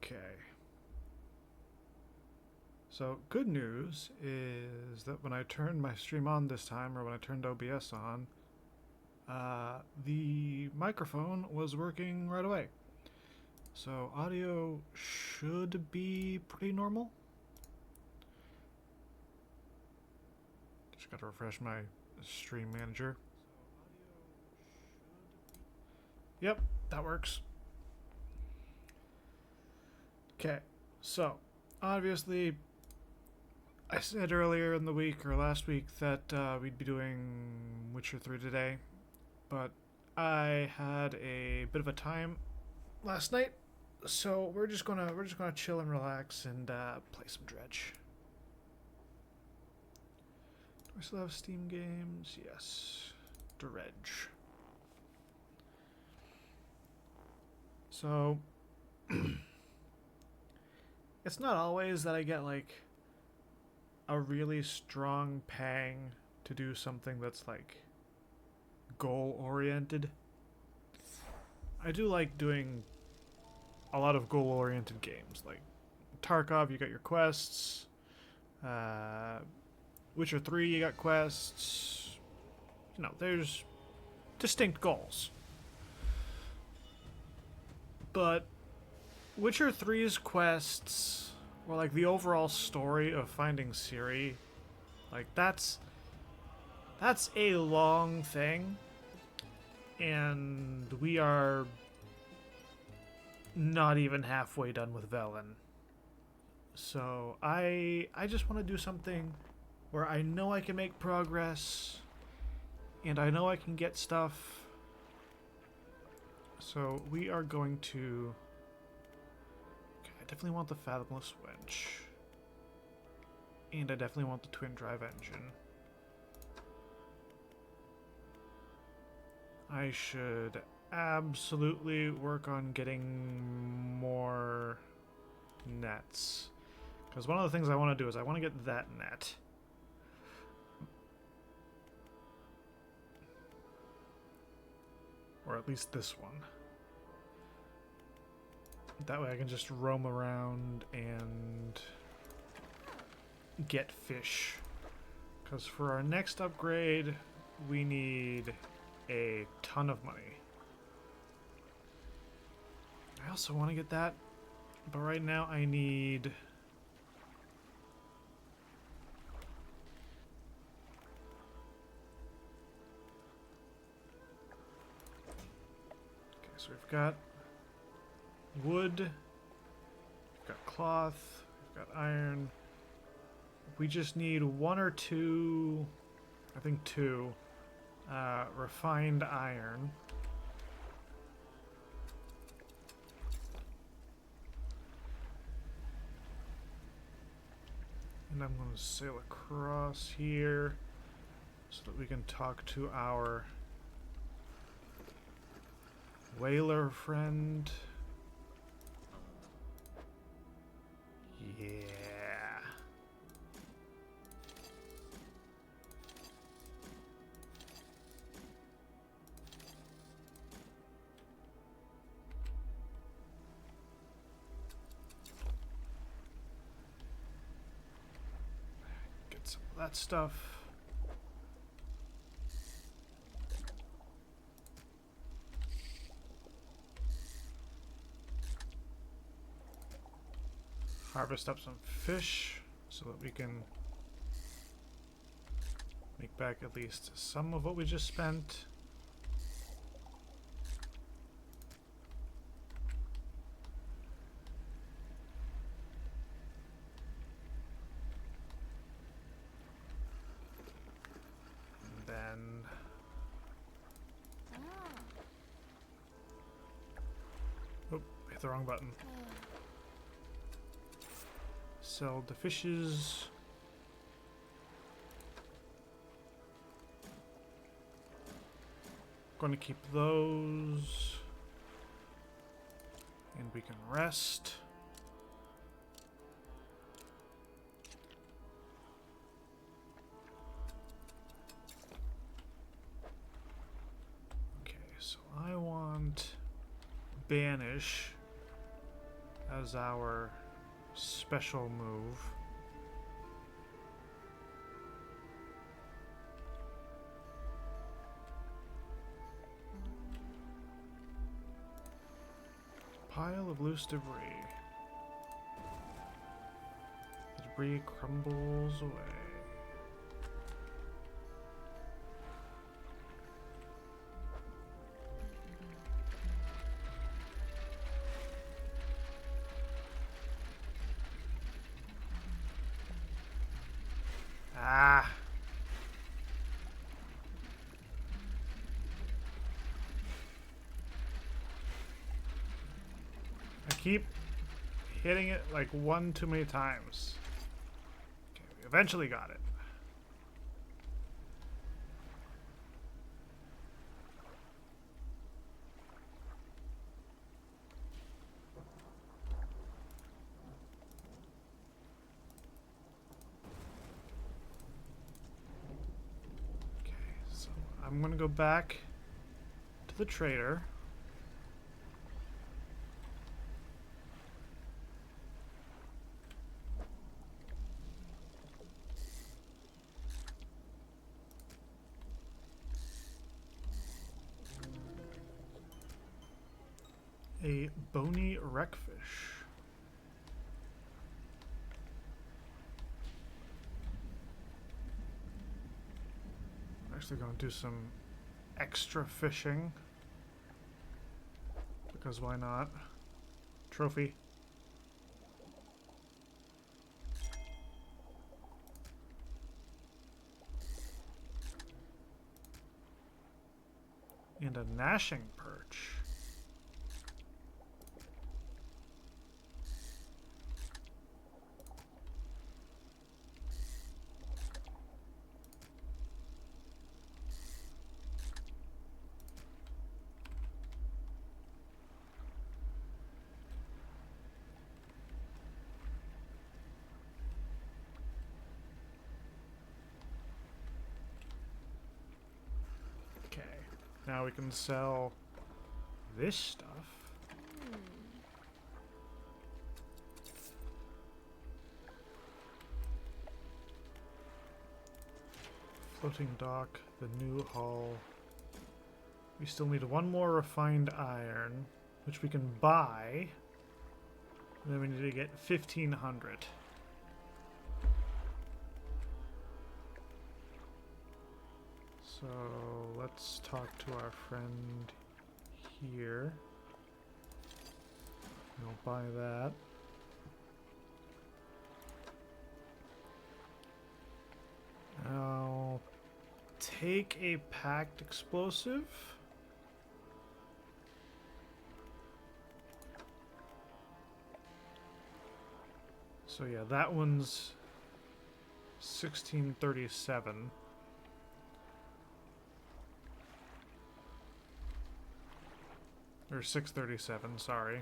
Okay. So, good news is that when I turned my stream on this time, or when I turned OBS on, the microphone was working right away. So, audio should be pretty normal. Just gotta refresh my stream manager. Yep, that works. Okay, so obviously I said earlier in the week or last week that we'd be doing Witcher 3 today, but I had a bit of a time last night, so we're just gonna chill and relax and play some Dredge. Do I still have Steam games? Yes, Dredge. So it's not always that I get like a really strong pang to do something that's like goal oriented. I do like doing a lot of goal oriented games. Like Tarkov, you got your quests. Witcher 3, you got quests. You know, there's distinct goals. But Witcher 3's quests, or like the overall story of finding Ciri, like that's a long thing, and we are not even halfway done with Velen. So I just want to do something where I know I can make progress, and I know I can get stuff. So we are going to. Okay, I definitely want the Fathomless Wench, and I definitely want the twin drive engine. I should absolutely work on getting more nets. Because one of the things I want to do is I want to get that net. Or at least this one. That way I can just roam around and get fish. Because for our next upgrade, we need a ton of money. I also want to get that, but right now I need... Okay, so we've got wood, we've got cloth, we've got iron. We just need one or two, I think two, refined iron. And I'm going to sail across here so that we can talk to our whaler friend. Yeah. Get some of that stuff. Harvest up some fish so that we can make back at least some of what we just spent. And then oh, hit the wrong button. Sell the fishes. Going to keep those. And we can rest. Okay, so I want banish as our special move. Pile of loose debris. The debris crumbles away. Ah! I keep hitting it like one too many times. Okay, we eventually got it. Okay, so I'm gonna go back to the trader. A bony wreckfish. I'm actually going to do some extra fishing. Because why not? Trophy. And a gnashing perch. Okay, now we can sell this stuff. Floating dock, the new hull. We still need one more refined iron, which we can buy. And then we need to get 1,500. So let's talk to our friend here. We'll buy that. I'll take a packed explosive. So yeah, that one's 1637. Or 637, sorry.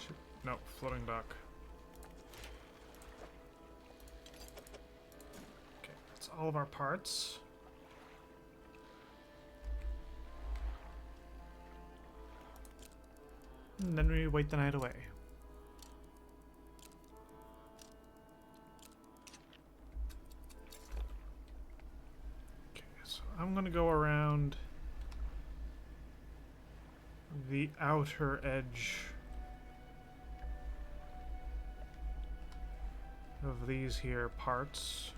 Shit. No, floating dock. Okay, that's all of our parts. And then we wait the night away. Okay, so I'm gonna go around the outer edge of these here parts.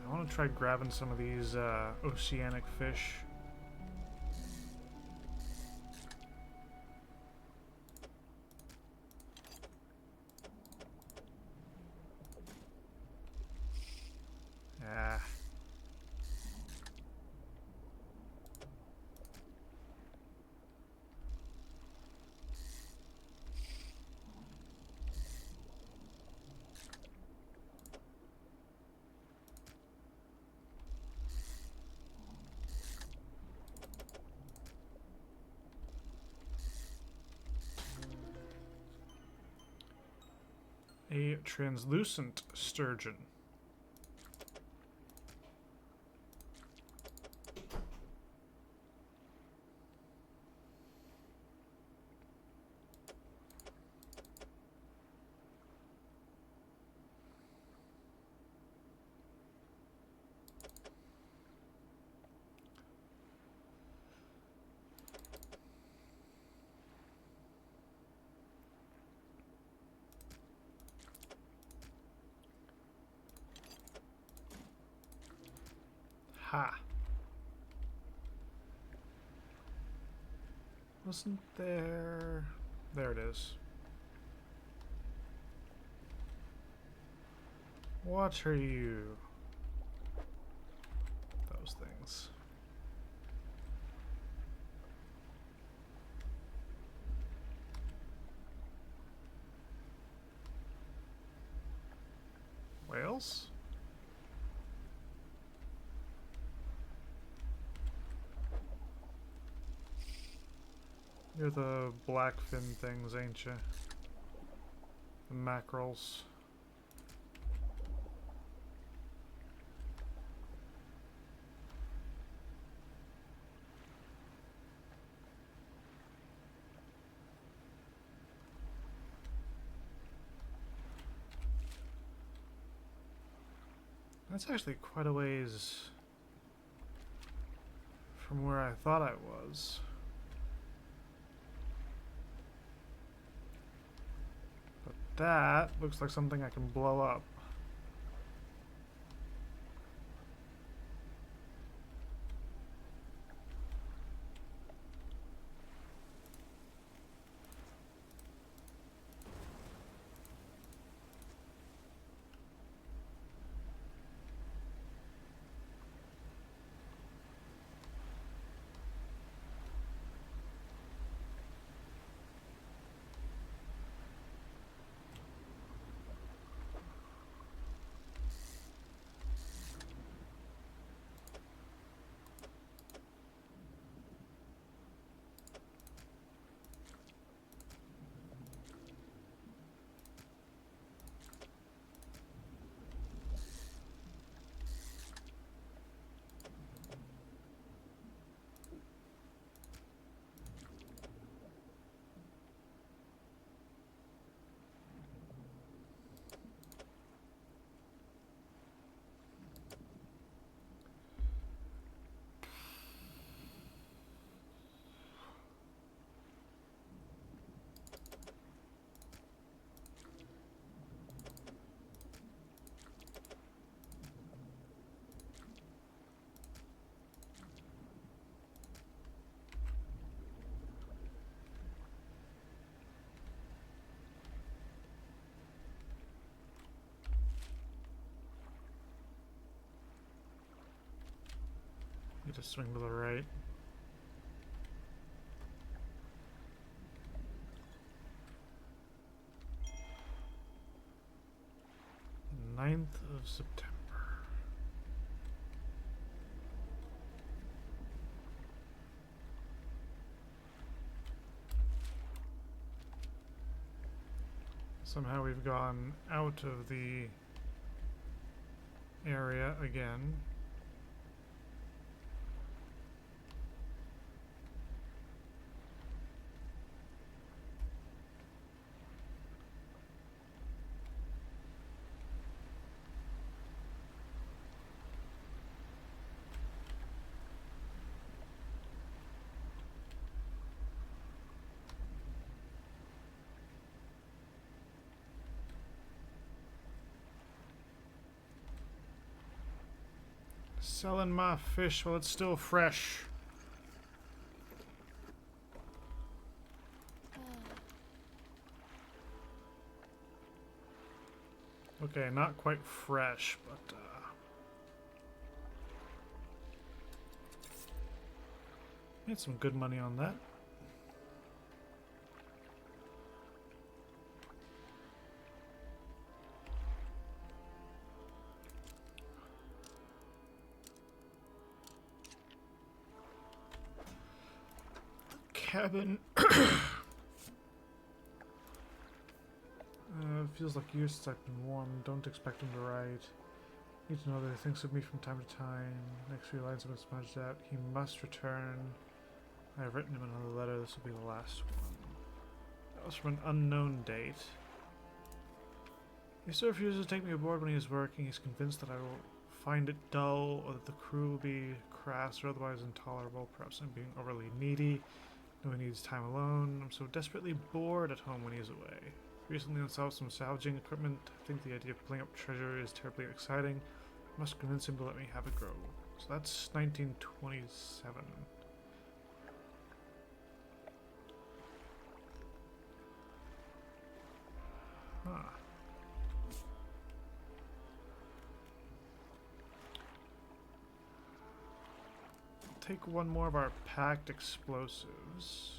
I want to try grabbing some of these oceanic fish. Ah. A translucent sturgeon. Ha. Wasn't there... There it is. What are you? Those things. Whales? You're the blackfin things, ain't you? The mackerels. That's actually quite a ways from where I thought I was. But that looks like something I can blow up. You just swing to the right. Ninth of September. Somehow we've gone out of the area again. Selling my fish while it's still fresh. Okay, not quite fresh, but made some good money on that. Cabin. Feels like years since I've been warm. Don't expect him to write. Need to know that he thinks of me from time to time. Next few lines have been smudged out. He must return. I have written him another letter. This will be the last one. That was from an unknown date. He still refuses to take me aboard when he is working. He's convinced that I will find it dull, or that the crew will be crass or otherwise intolerable. Perhaps I'm being overly needy. No, he needs time alone. I'm so desperately bored at home when he's away. Recently installed some salvaging equipment. I think the idea of pulling up treasure is terribly exciting. I must convince him to let me have a go. So that's 1927. Huh. Take one more of our packed explosives.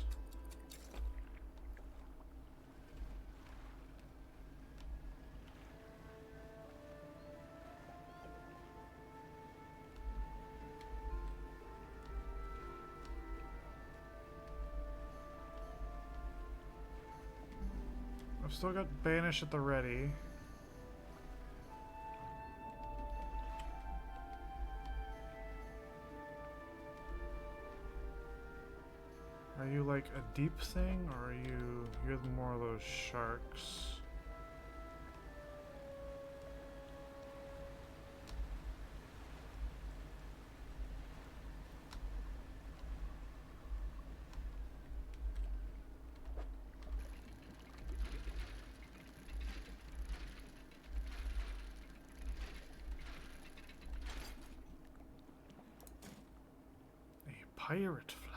I've still got Banish at the ready. Are you like a deep thing, or are you're more of those sharks? A pirate flag.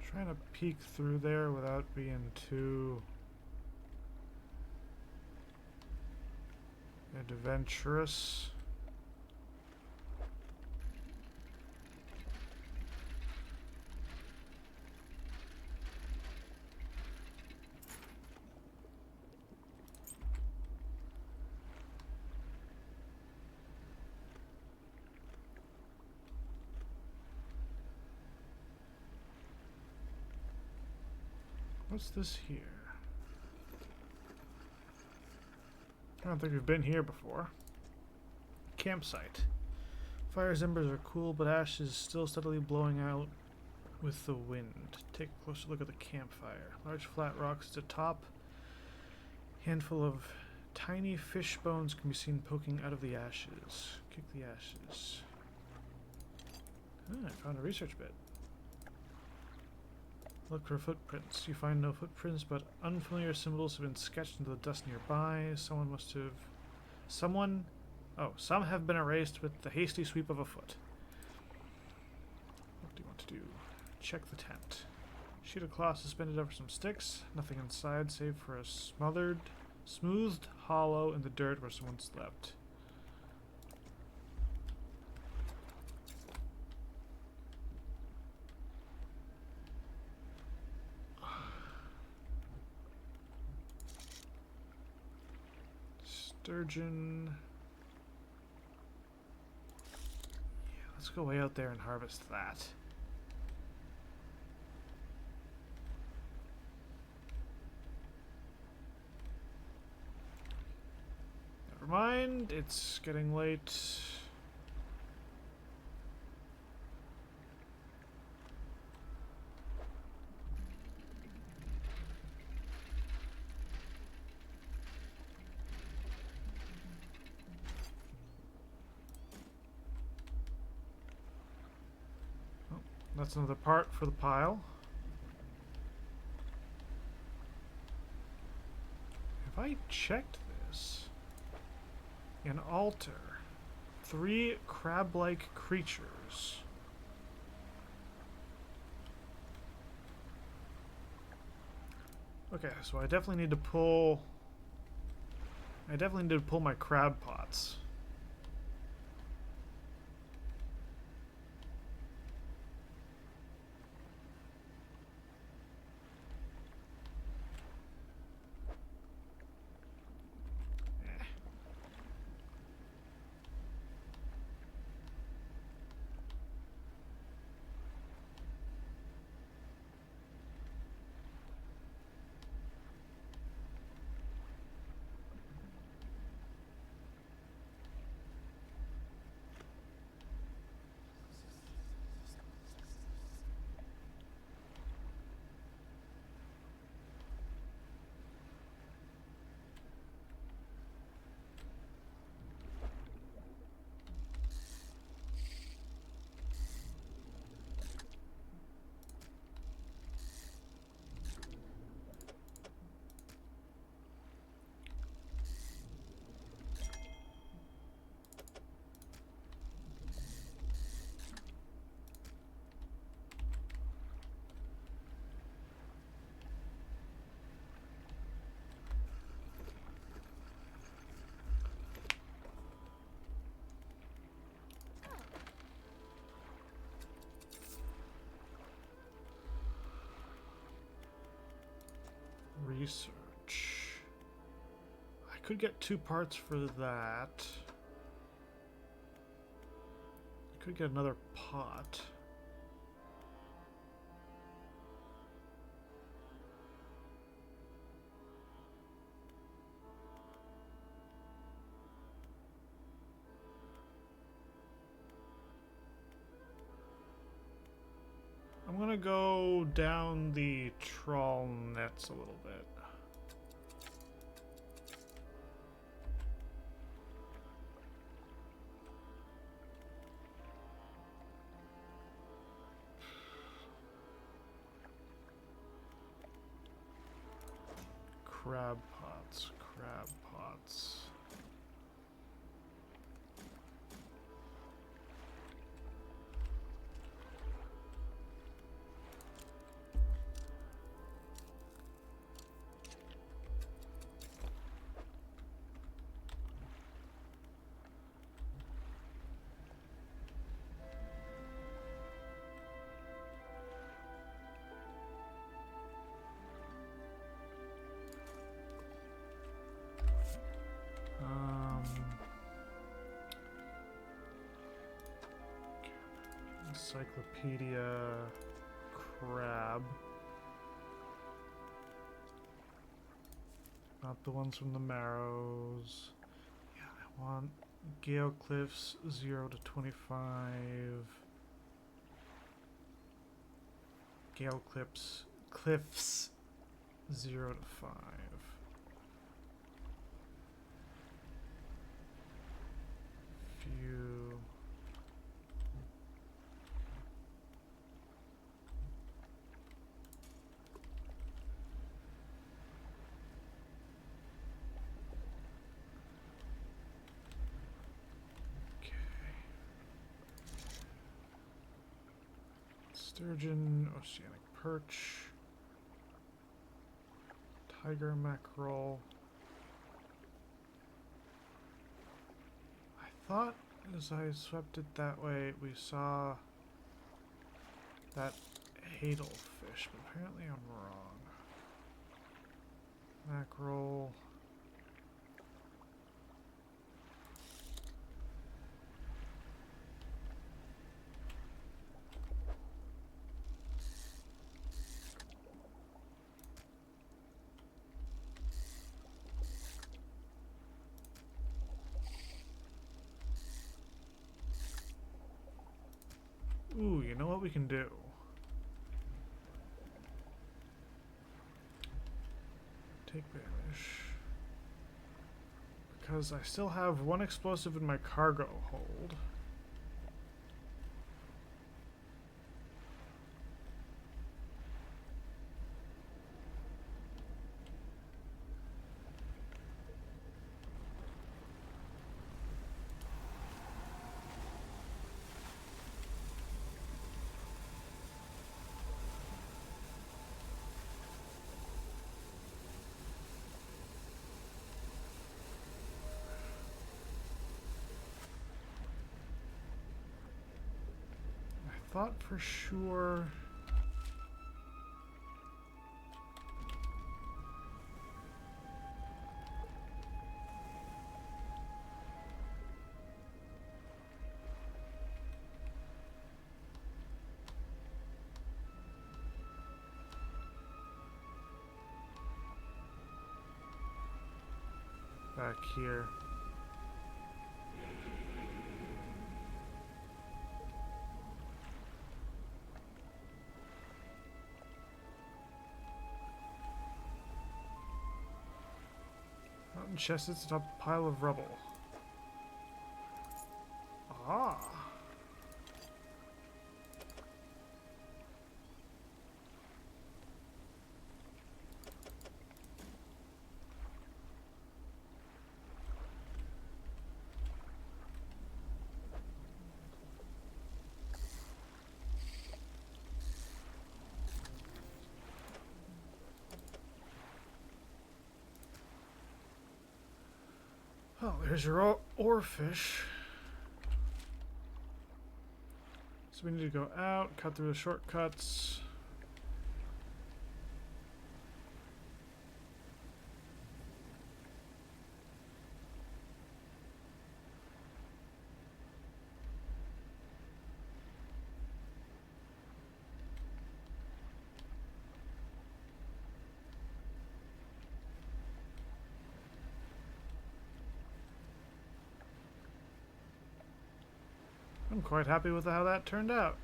Trying to peek through there without being too adventurous. What's this here? I don't think we've been here before. Campsite. Fire's embers are cool, but ash is still steadily blowing out with the wind. Take a closer look at the campfire. Large flat rocks at the top. Handful of tiny fish bones can be seen poking out of the ashes. Kick the ashes. I found a research bit. Look for footprints. You find no footprints, but unfamiliar symbols have been sketched into the dust nearby. Some have been erased with the hasty sweep of a foot. What do you want to do? Check the tent. Sheet of cloth suspended over some sticks. Nothing inside save for a smoothed hollow in the dirt where someone slept. Sturgeon. Yeah, let's go way out there and harvest that. Never mind, it's getting late. That's another part for the pile. Have I checked this? An altar. 3 crab-like creatures. Okay, so I definitely need to pull my crab pots. research. I could get 2 parts for that. I could get another pot. I'm gonna go down the trawl nets a little bit. Crab pots, crab pots. Encyclopedia crab. Not the ones from the Marrows. Yeah, I want Gale Cliffs 0 to 25. Gale Cliffs 0 to 5. Few. Sturgeon, oceanic perch, tiger mackerel. I thought as I swept it that way we saw that hadal fish, but apparently I'm wrong. Mackerel. Ooh, you know what we can do? Take vanish. Because I still have 1 explosive in my cargo hold. Thought for sure. Back here. Mountain chest sits atop a pile of rubble. Ah. Oh, there's your oarfish. So we need to go out, cut through the shortcuts. I'm quite happy with how that turned out.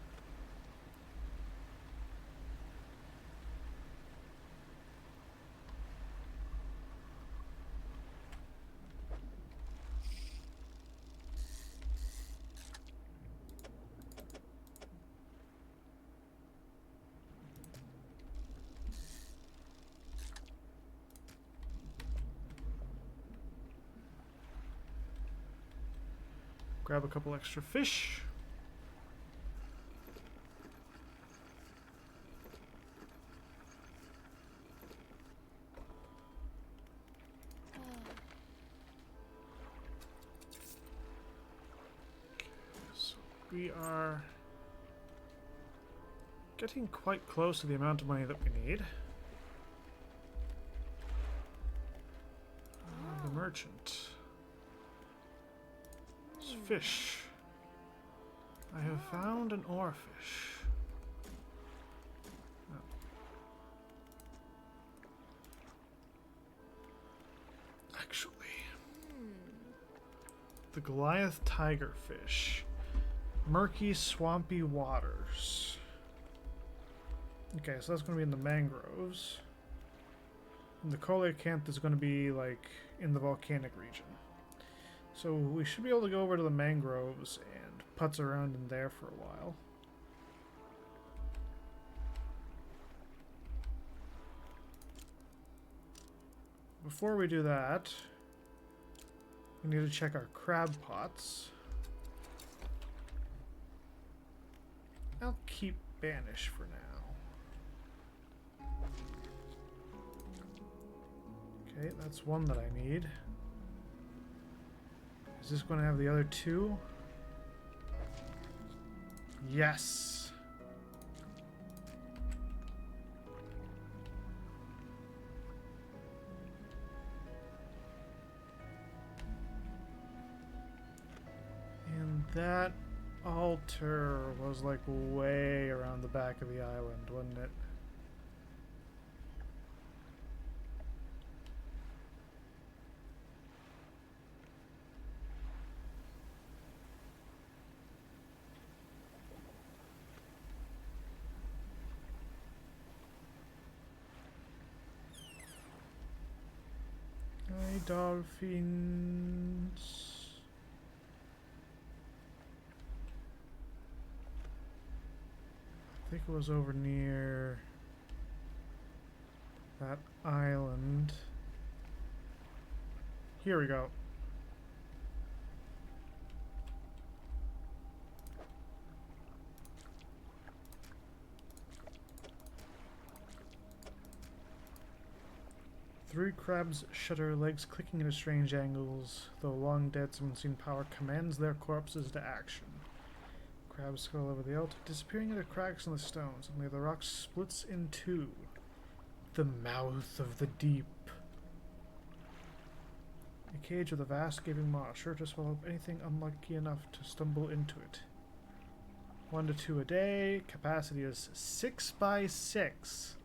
Grab a couple extra fish. So we are getting quite close to the amount of money that we need. The merchant. Fish. I have found an oarfish. Oh. Actually, the Goliath tigerfish. Murky, swampy waters. Okay, so that's going to be in the mangroves. And the coelacanth is going to be like in the volcanic region. So we should be able to go over to the mangroves and putz around in there for a while. Before we do that, we need to check our crab pots. I'll keep Banish for now. Okay, that's one that I need. Is this going to have the other two? Yes! And that altar was like way around the back of the island, wasn't it? Hi, dolphins. I think it was over near that island. Here we go. Three crabs shudder, legs clicking at strange angles, though long dead, some unseen power commands their corpses to action. Crabs scroll over the altar, disappearing into cracks in the stone. Suddenly the rock splits in two. The mouth of the deep. A cage with a vast gaping maw, sure to swallow up anything unlucky enough to stumble into it. 1 to 2 a day. Capacity is 6 by 6.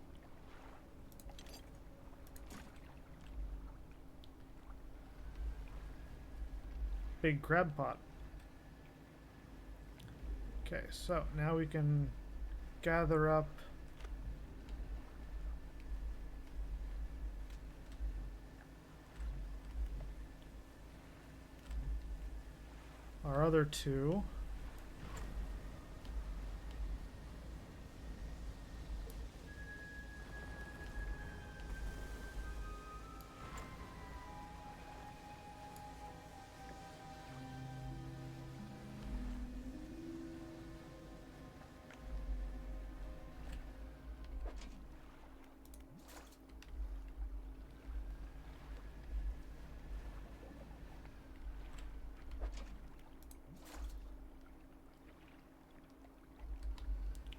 Big crab pot. Okay, so now we can gather up our other two.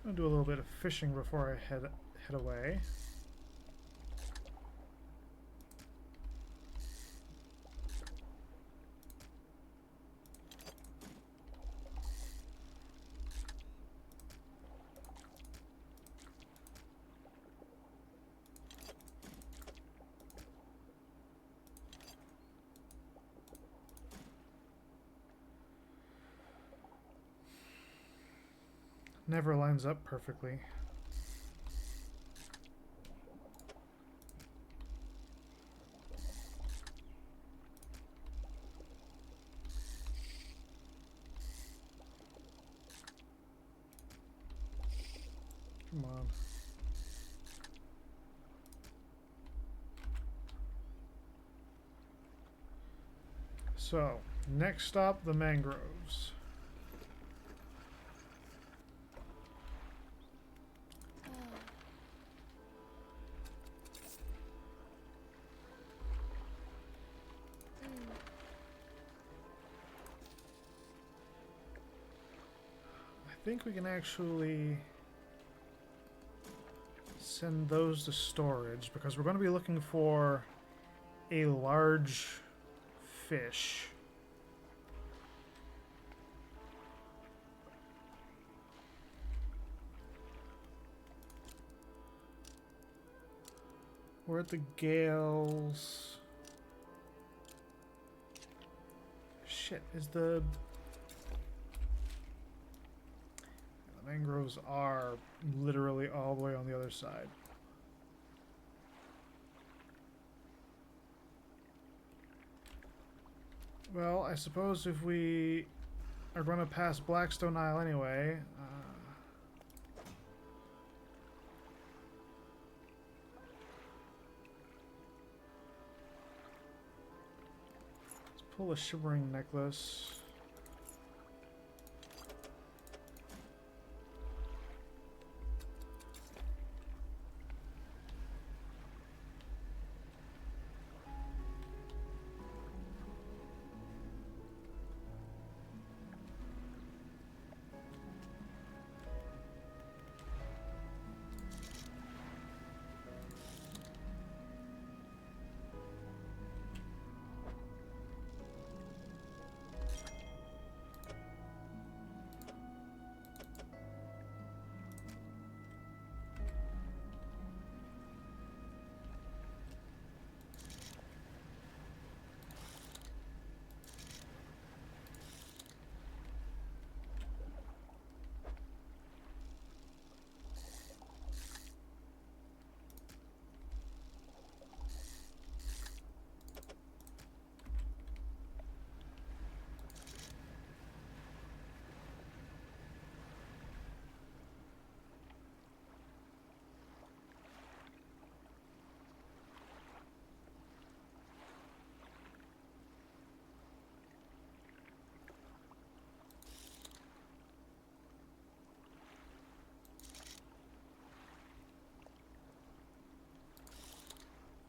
I'll do a little bit of fishing before I head away. Never lines up perfectly. Come on. So, next stop, the mangroves. I think we can actually send those to storage because we're going to be looking for a large fish. We're at the Gales. Shit, is the mangroves are literally all the way on the other side. Well, I suppose if we are going to pass Blackstone Isle anyway, let's pull a shimmering necklace.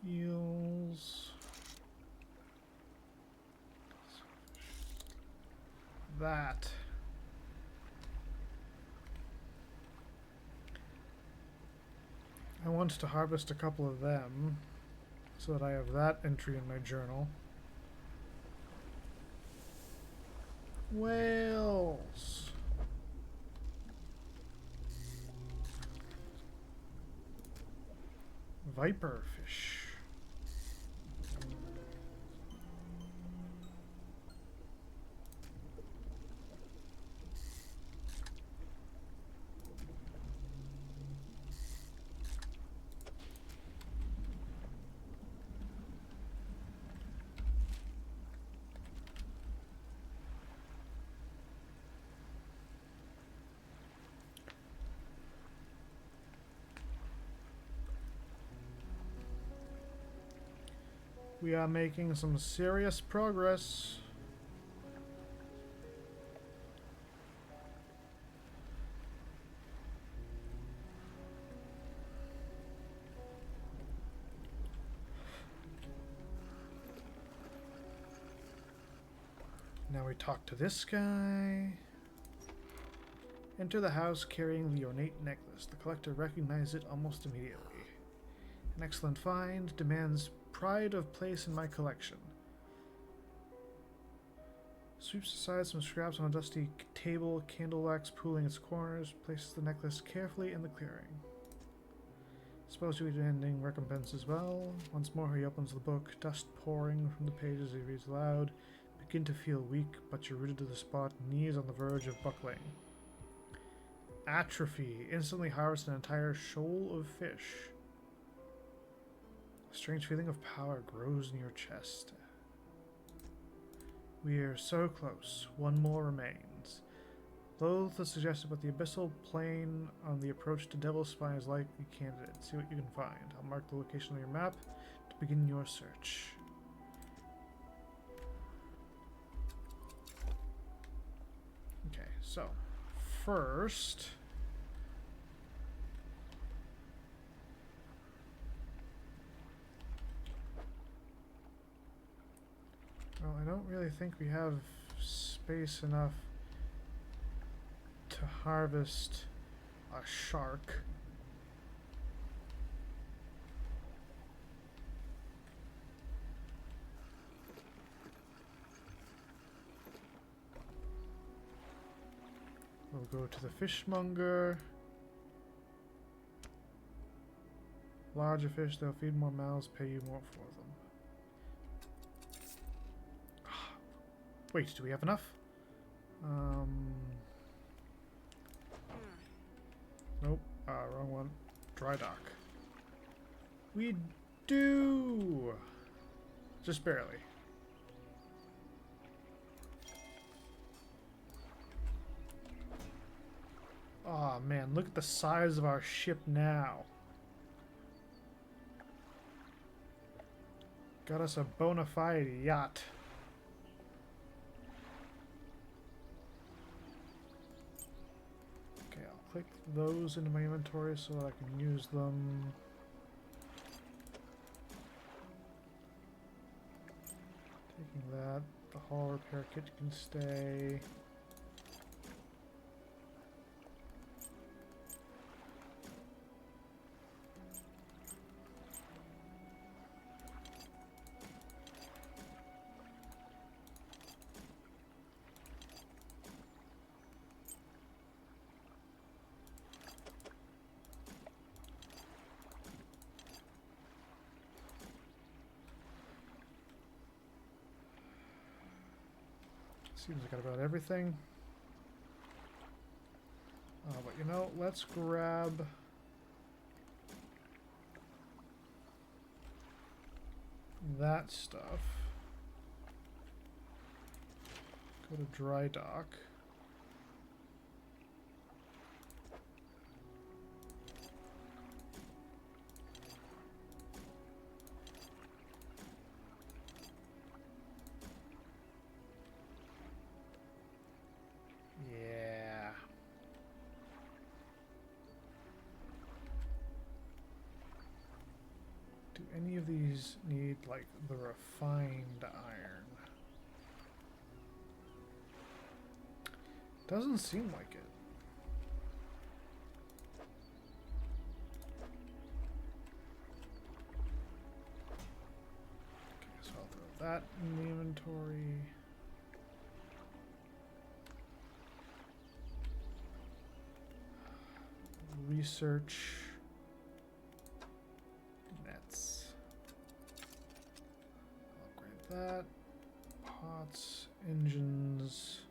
Eels. That. I want to harvest a couple of them so that I have that entry in my journal. Whales. Viperfish. We are making some serious progress. Now we talk to this guy. Enter the house carrying the ornate necklace. The collector recognized it almost immediately. An excellent find, demands pride of place in my collection. Sweeps aside some scraps on a dusty table, candle wax pooling its corners, places the necklace carefully in the clearing. Supposed to be demanding recompense as well. Once more he opens the book, dust pouring from the pages he reads aloud. Begin to feel weak, but you're rooted to the spot, knees on the verge of buckling. Atrophy. Instantly harvest an entire shoal of fish. A strange feeling of power grows in your chest. We are so close. One more remains. Loath is suggested, but the abyssal plain on the approach to Devil's Spine is likely candidate. See what you can find. I'll mark the location on your map to begin your search. Okay, so first, well, I don't really think we have space enough to harvest a shark. We'll go to the fishmonger. Larger fish, they'll feed more mouths, pay you more for them. Wait, do we have enough? Nope, wrong one. Dry dock. We do! Just barely. Oh man, look at the size of our ship now. Got us a bona fide yacht. Okay, I'll click those into my inventory so that I can use them. Taking that, the hull repair kit can stay. Seems I got about everything. But you know, let's grab that stuff. Go to dry dock. Any of these need, like, the refined iron? Doesn't seem like it. Okay, so I'll throw that in the inventory. Research. That, pots, engines,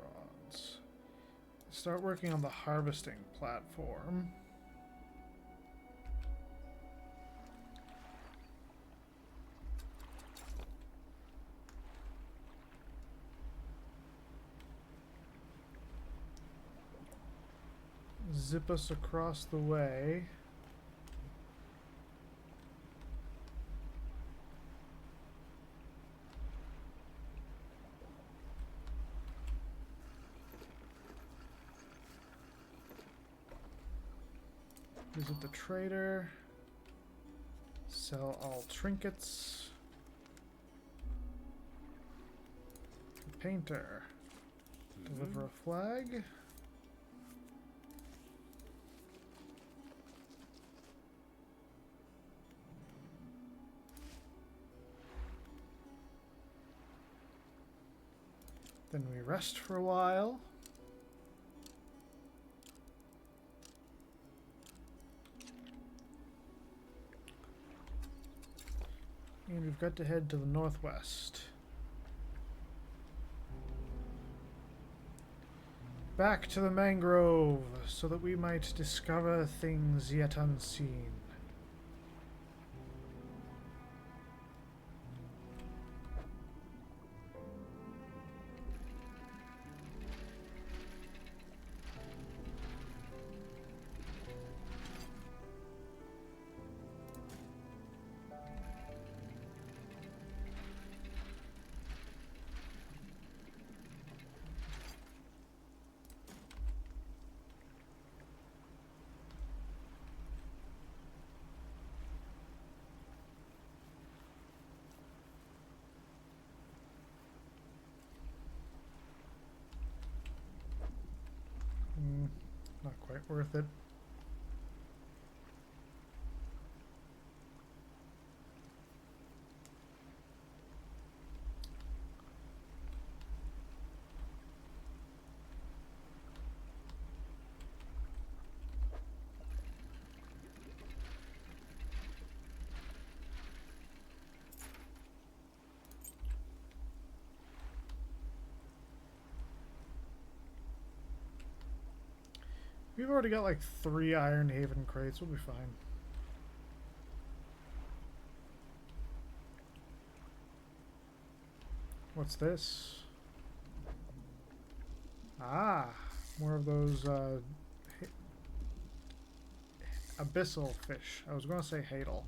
rods. Start working on the harvesting platform. Zip us across the way. Visit the trader. Sell all trinkets. The painter. Deliver a flag. Then we rest for a while. And we've got to head to the northwest. Back to the mangrove, so that we might discover things yet unseen. Not quite worth it. We've already got like 3 Iron Haven crates. We'll be fine. What's this? Ah, more of those abyssal fish. I was going to say hadal.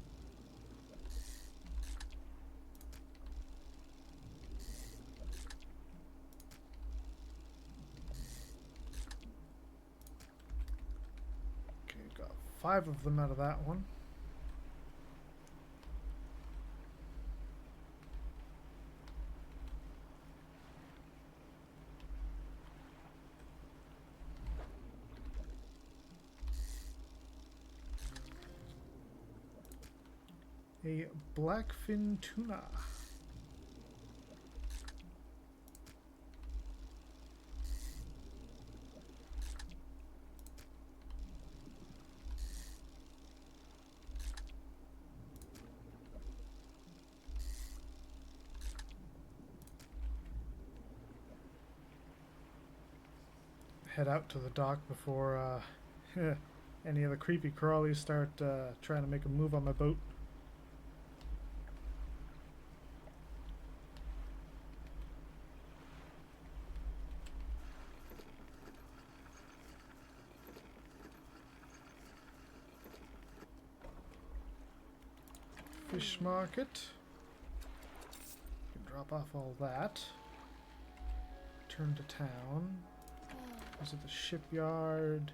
Okay, got 5 of them out of that one. A blackfin tuna. Head out to the dock before any of the creepy crawlies start trying to make a move on my boat. Fish market. Can drop off all that. Turn to town. Visit the shipyard.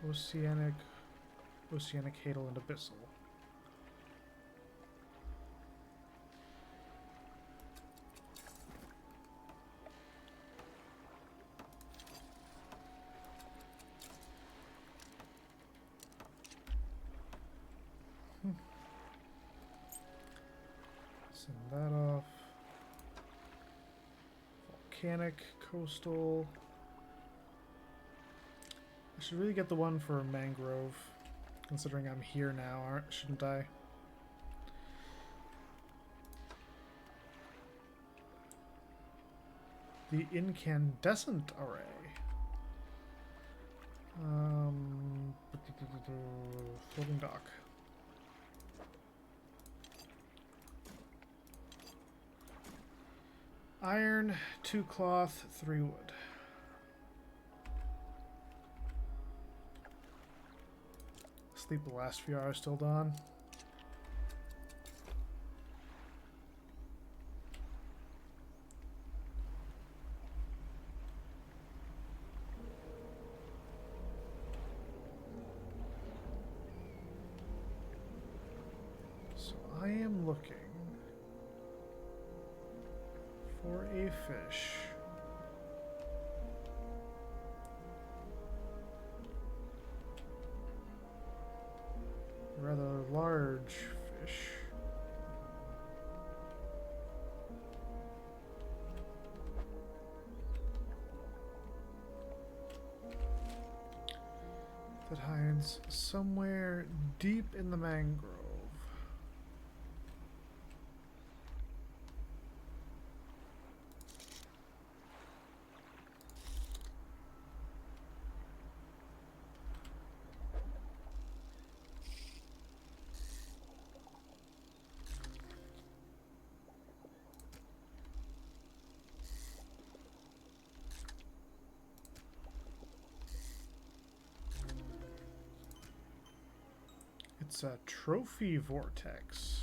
Oceanic, hadal, and abyssal. Send that off. Volcanic, coastal. I should really get the one for mangrove, considering I'm here now, shouldn't I? The incandescent array. Floating dock. Iron, 2 cloth, 3 wood. Sleep the last few hours till dawn. So I am looking for a fish. Rather large fish. it hides somewhere deep in the mangrove. It's a trophy vortex.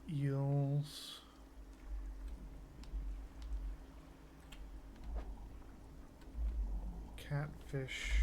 Eels. Catfish.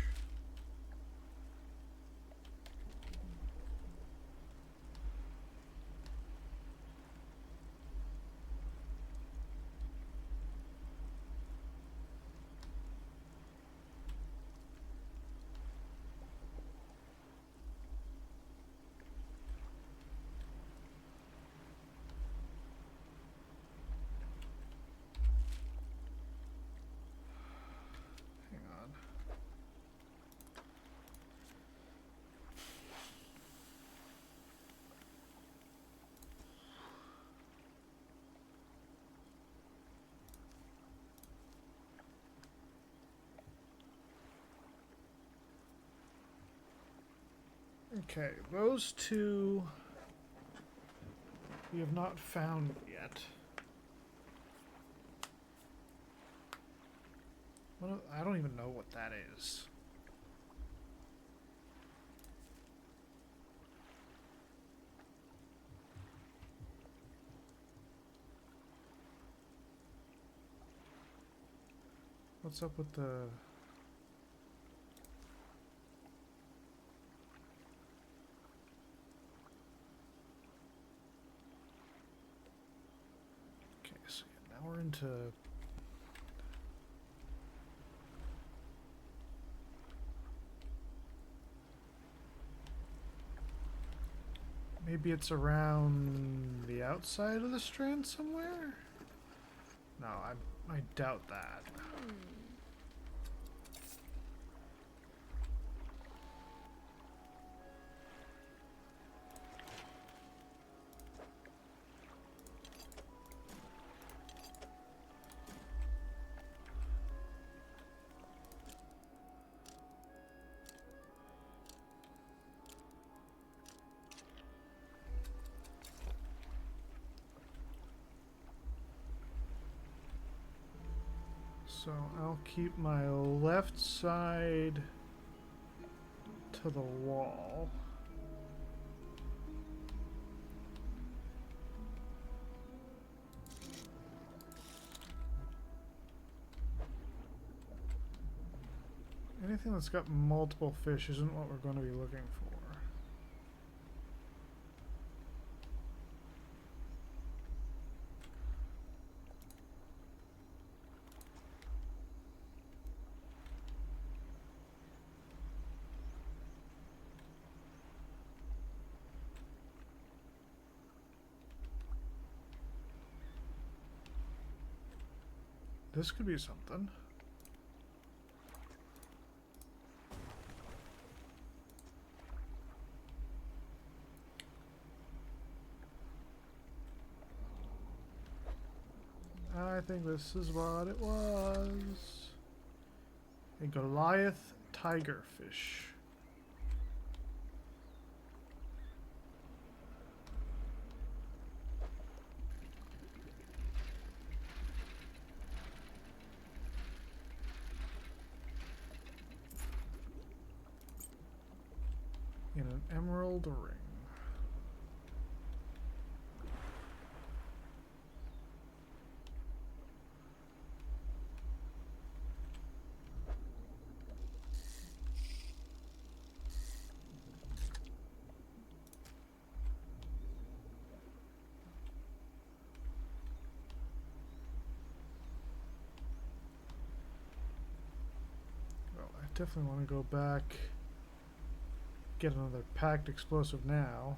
Okay, those two we have not found yet. I don't even know what that is. What's up with the... Okay, so now we're into... Maybe it's around the outside of the strand somewhere? No, I doubt that. So I'll keep my left side to the wall. Anything that's got multiple fish isn't what we're going to be looking for. This could be something. I think this is what it was. A Goliath tigerfish. In an emerald ring. Well, I definitely want to go back. Get another packed explosive now.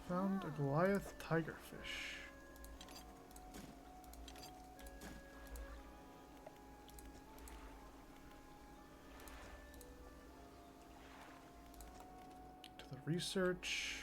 Found a Goliath tigerfish. To the research.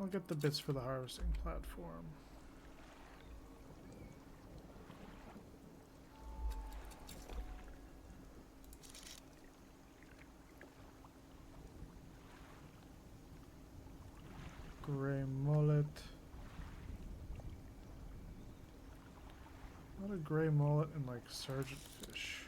I'll get the bits for the harvesting platform. Gray mullet. Not a gray mullet and like sergeant fish.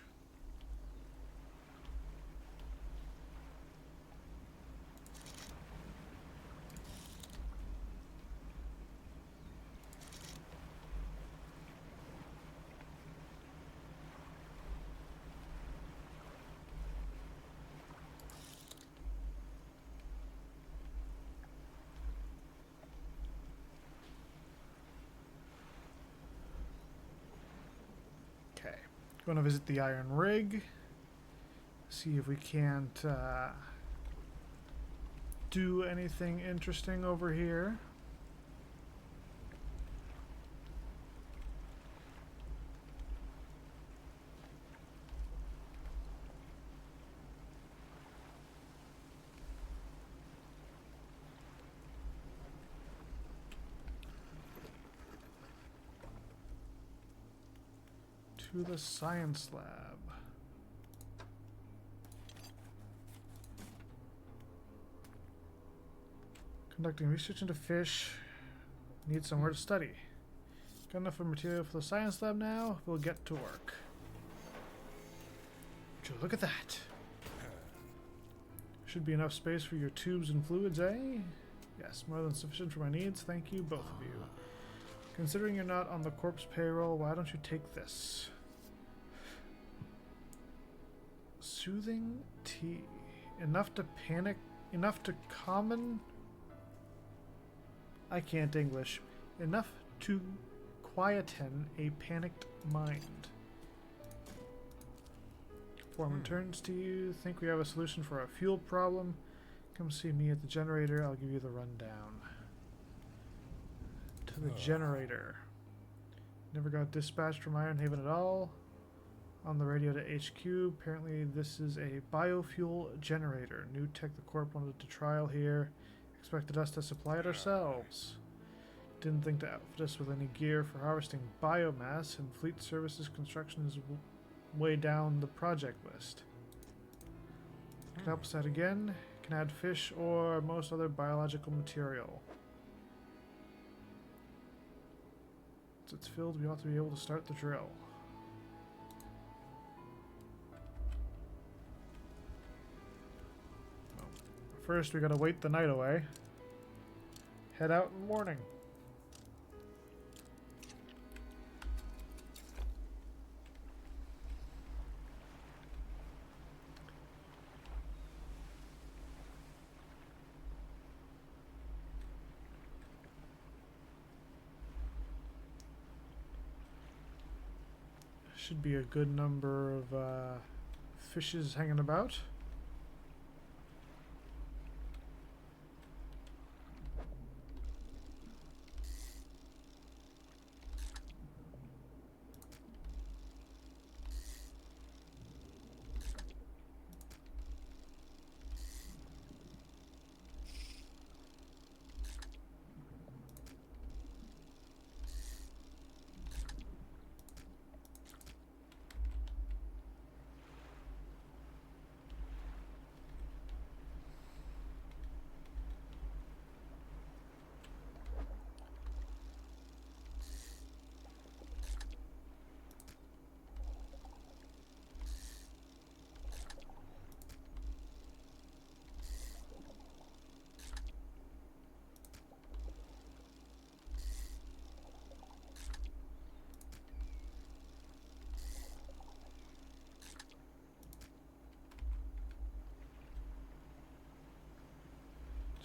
Okay, going to visit the iron rig. See if we can't do anything interesting over here. To the science lab. Conducting research into fish. Need somewhere to study. Got enough of material for the science lab now? We'll get to work. Would you look at that? Should be enough space for your tubes and fluids, eh? Yes, more than sufficient for my needs. Thank you, both of you. Considering you're not on the corpse payroll, why don't you take this? Soothing tea. Enough to panic. Enough to common. I can't English. Enough to quieten a panicked mind. Foreman turns to you. Think we have a solution for our fuel problem? Come see me at the generator. I'll give you the rundown. To the generator. Never got dispatched from Ironhaven at all. On the radio to HQ. Apparently this is a biofuel generator. New tech the Corp wanted to trial here. Expected us to supply it ourselves. Didn't think to outfit us with any gear for harvesting biomass, and fleet services construction is way down the project list. Can help us out again. Can add fish or most other biological material. Once it's filled, we ought to be able to start the drill. First, we gotta wait the night away. Head out in the morning. Should be a good number of fishes hanging about.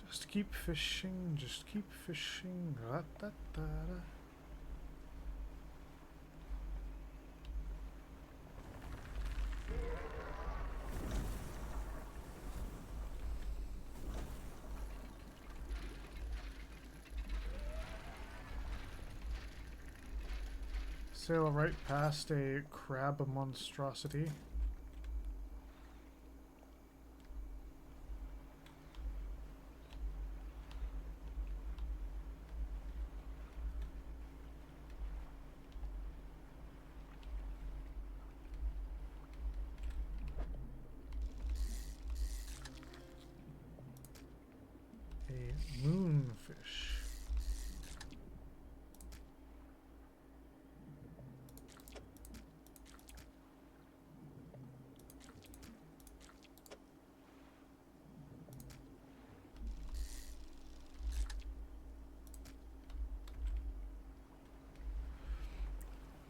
Just keep fishing, just keep fishing. Ra-da-da-da. Sail right past a crab monstrosity. A moonfish.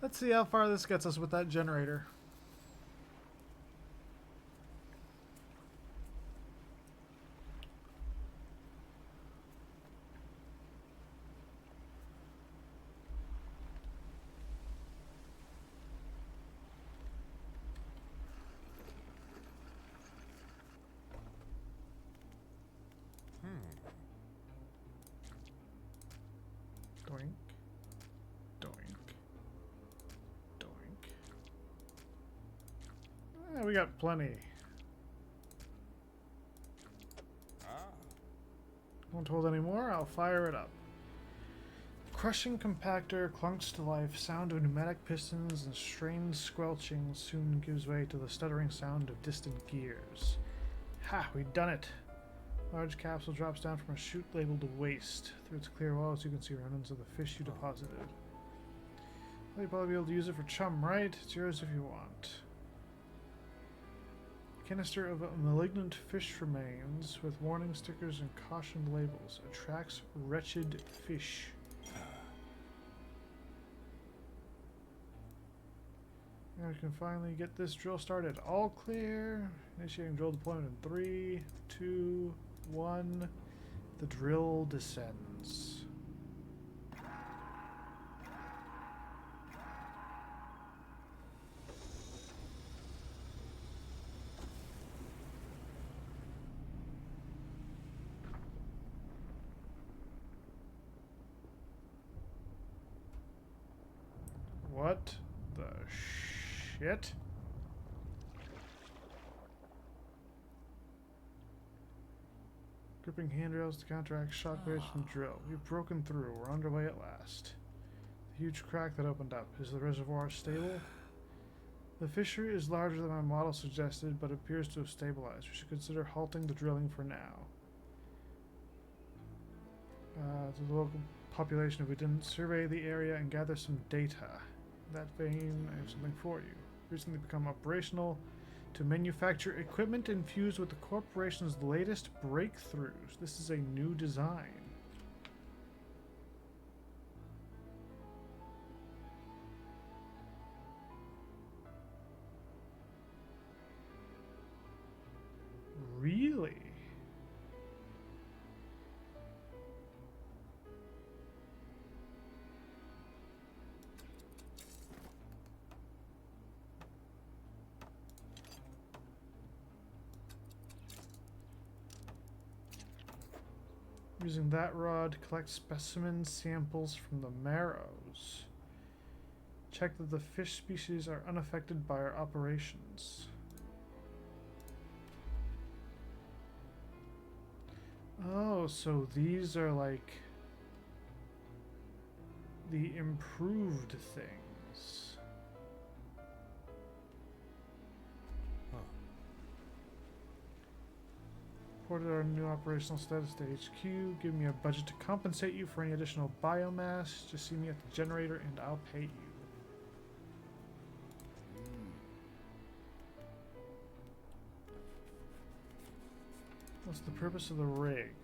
Let's see how far this gets us with that generator. Doink. Doink. Doink. We got plenty. Won't hold any more. I'll fire it up. Crushing compactor clunks to life. Sound of pneumatic pistons and strained squelching soon gives way to the stuttering sound of distant gears. Ha! We've done it. Large capsule drops down from a chute labeled waste. Through its clear walls, you can see remnants of the fish you deposited. Well, you'll probably be able to use it for chum, right? It's yours if you want. Canister of malignant fish remains with warning stickers and caution labels. Attracts wretched fish. Now we can finally get this drill started. All clear. Initiating drill deployment in 3, 2, 1. The drill descends. What the shit? Gripping handrails to counteract shock waves from drill. We've broken through. We're underway at last. The huge crack that opened up. Is the reservoir stable? The fissure is larger than my model suggested, but appears to have stabilized. We should consider halting the drilling for now. To the local population, if we didn't survey the area and gather some data. In that vein, I have something for you. Recently become operational to manufacture equipment infused with the corporation's latest breakthroughs. This is a new design. Really? Using that rod, collect specimen samples from the marrows. Check that the fish species are unaffected by our operations. Oh, so these are like the improved things. Huh. Reported our new operational status to HQ. Give me a budget to compensate you for any additional biomass. Just see me at the generator and I'll pay you. What's the purpose of the rig?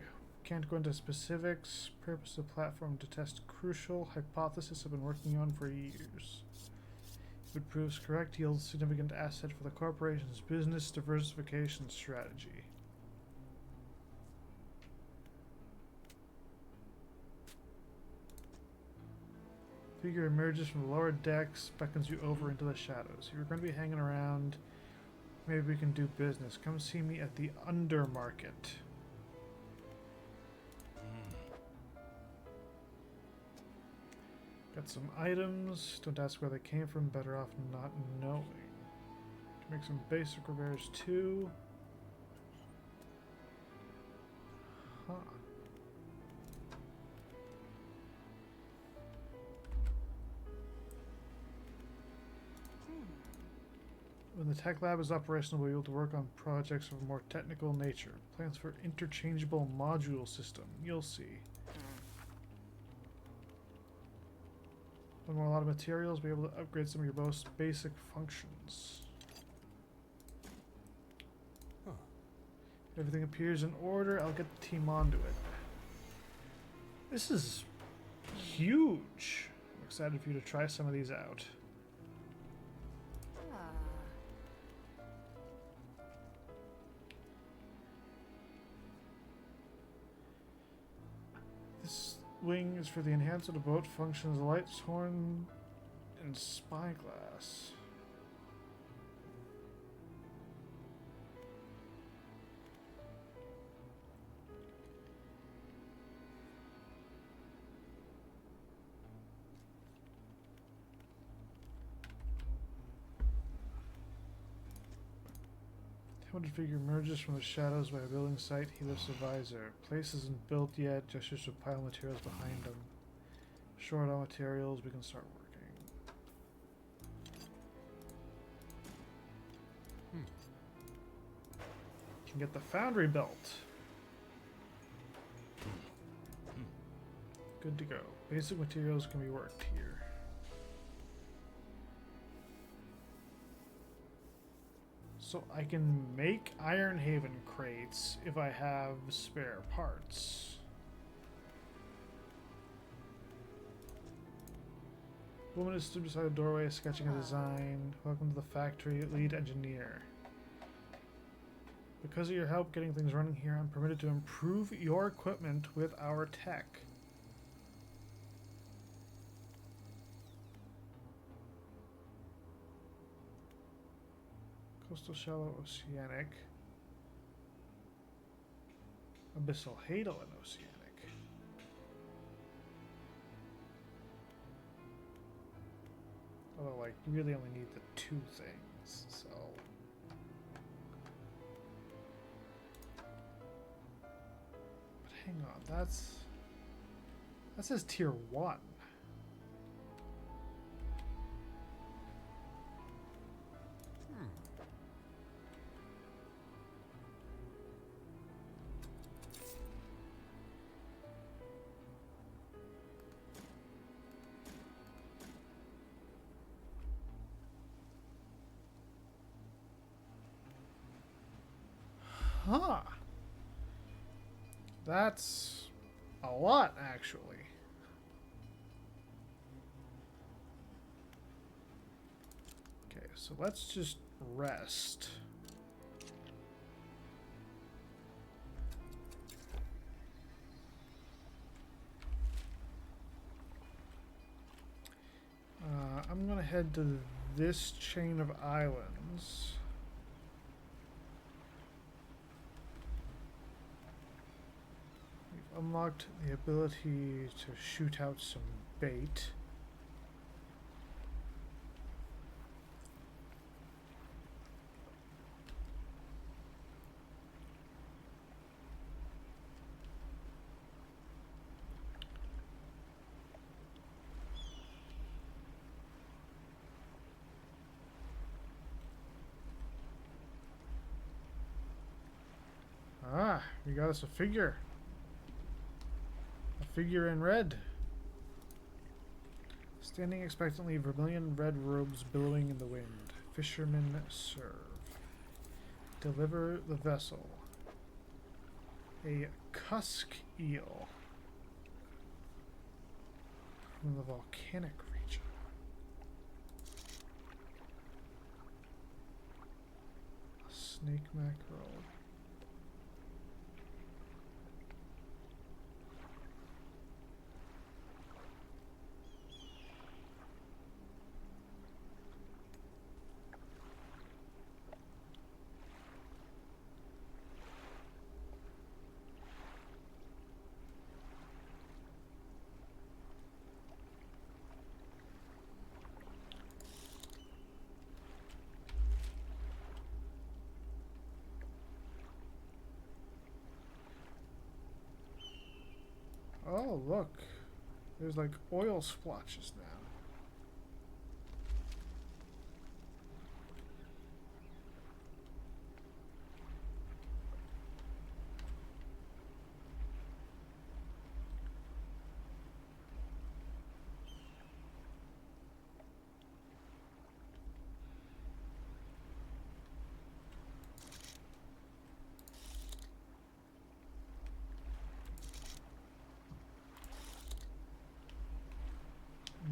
Can't go into specifics. Purpose of the platform to test crucial hypothesis I've been working on for years. If it proves correct, yields significant asset for the corporation's business diversification strategy. Figure emerges from the lower decks, beckons you over into the shadows. If you're going to be hanging around, maybe we can do business. Come see me at the Undermarket. Got some items. Don't ask where they came from. Better off not knowing. Can make some basic repairs too. Huh. When the tech lab is operational, we'll be able to work on projects of a more technical nature. Plans for interchangeable module system. You'll see. One more lot of materials, be able to upgrade some of your most basic functions. Huh. Everything appears in order. I'll get the team onto it. This is huge. I'm excited for you to try some of these out. This wing is for the enhancer of boat functions, lights, horn, and spyglass. Helmeted figure emerges from the shadows by a building site. He lifts a visor. Place isn't built yet. Gestures to pile materials behind him. Short on materials. We can start working. Can get the foundry built. Good to go. Basic materials can be worked here. So I can make Iron Haven crates if I have spare parts. Woman is stood beside a doorway sketching a design. Welcome to the factory, lead engineer. Because of your help getting things running here, I'm permitted to improve your equipment with our tech. Coastal shallow oceanic. Abyssal hadal and oceanic. Although, like, you really only need the two things, so. hang on, that says tier 1. Hmm. Huh. That's a lot, actually. Okay, so let's just rest. I'm gonna head to this chain of islands. We've unlocked the ability to shoot out some bait. Ah, we got us a figure. A figure in red. Standing expectantly, vermilion red robes billowing in the wind. Fishermen serve. Deliver the vessel. A cusk eel from the volcanic region. A snake mackerel. Oh, look. There's like oil splotches now.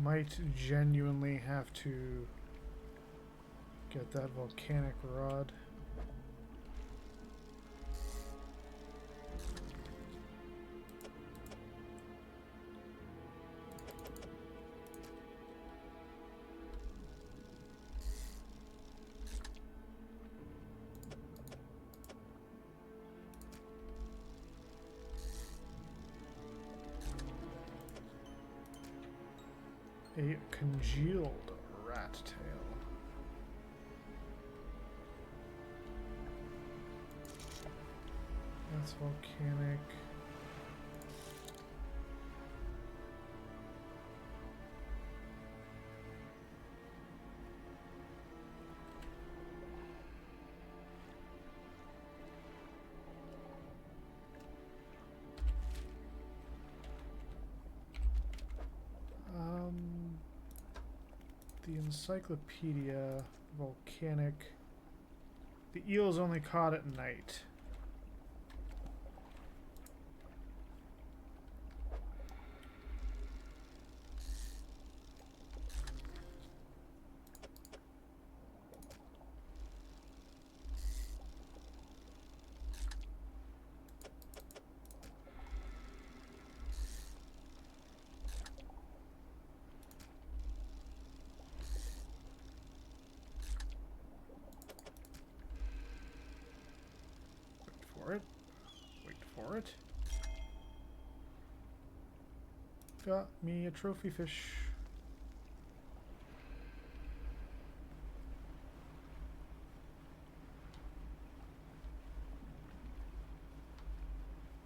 Might genuinely have to get that volcanic rod. A congealed rat tail. That's volcanic. The encyclopedia, volcanic. The eel is only caught at night. Wait for it. Got me a trophy fish.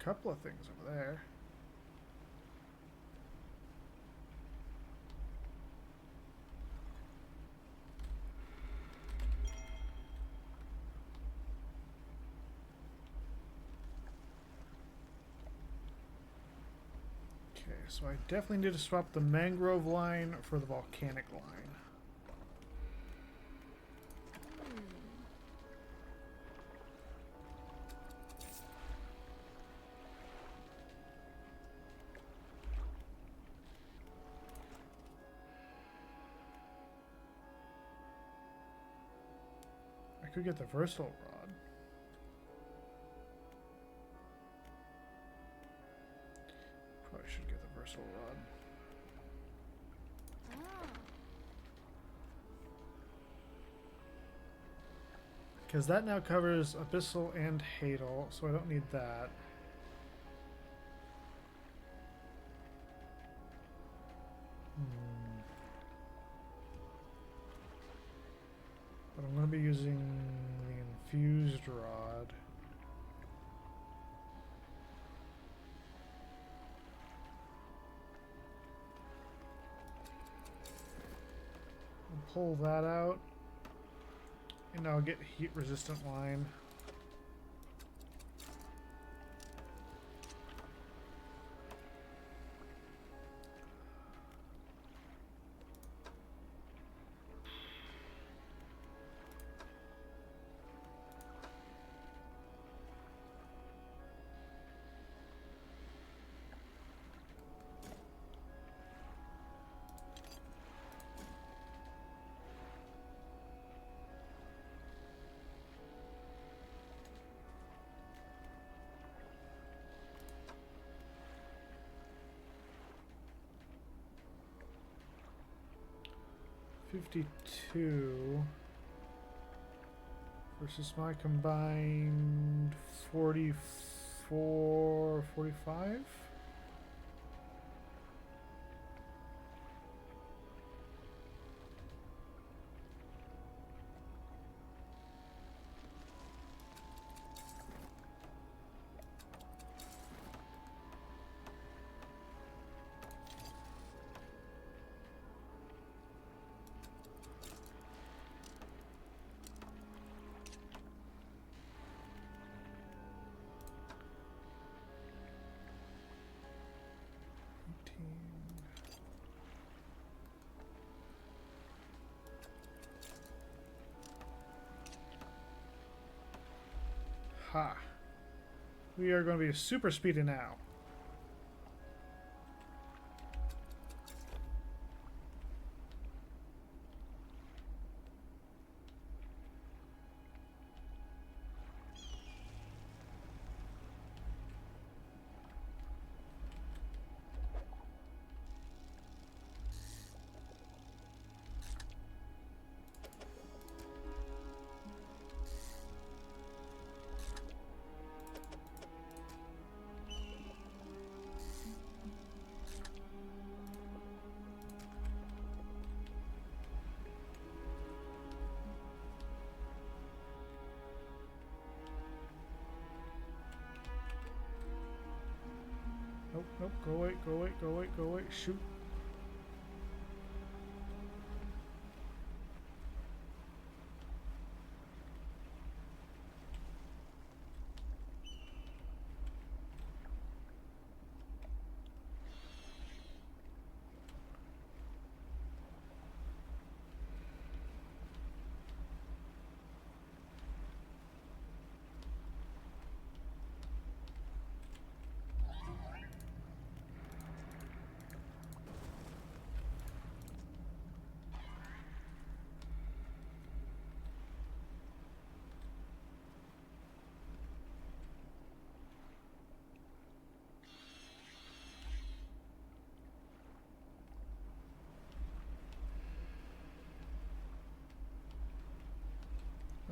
couple of things over there. Okay, so I definitely need to swap the mangrove line for the volcanic line. I could get the versatile rod. Probably should get the versatile rod. Because that now covers Abyssal and Hadal, so I don't need that. But I'm going to be using the infused rod. I'll pull that out. And I'll get heat resistant line. $52 versus my combined 44, 45. Ha! We are going to be super speedy now. Nope, nope, go away, go away, go away, go away, shoot.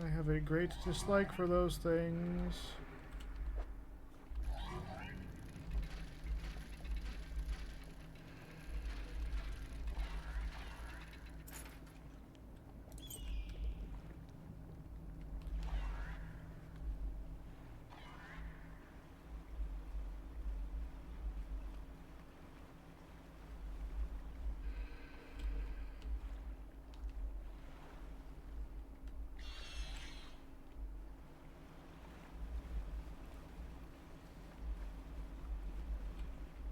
I have a great dislike for those things.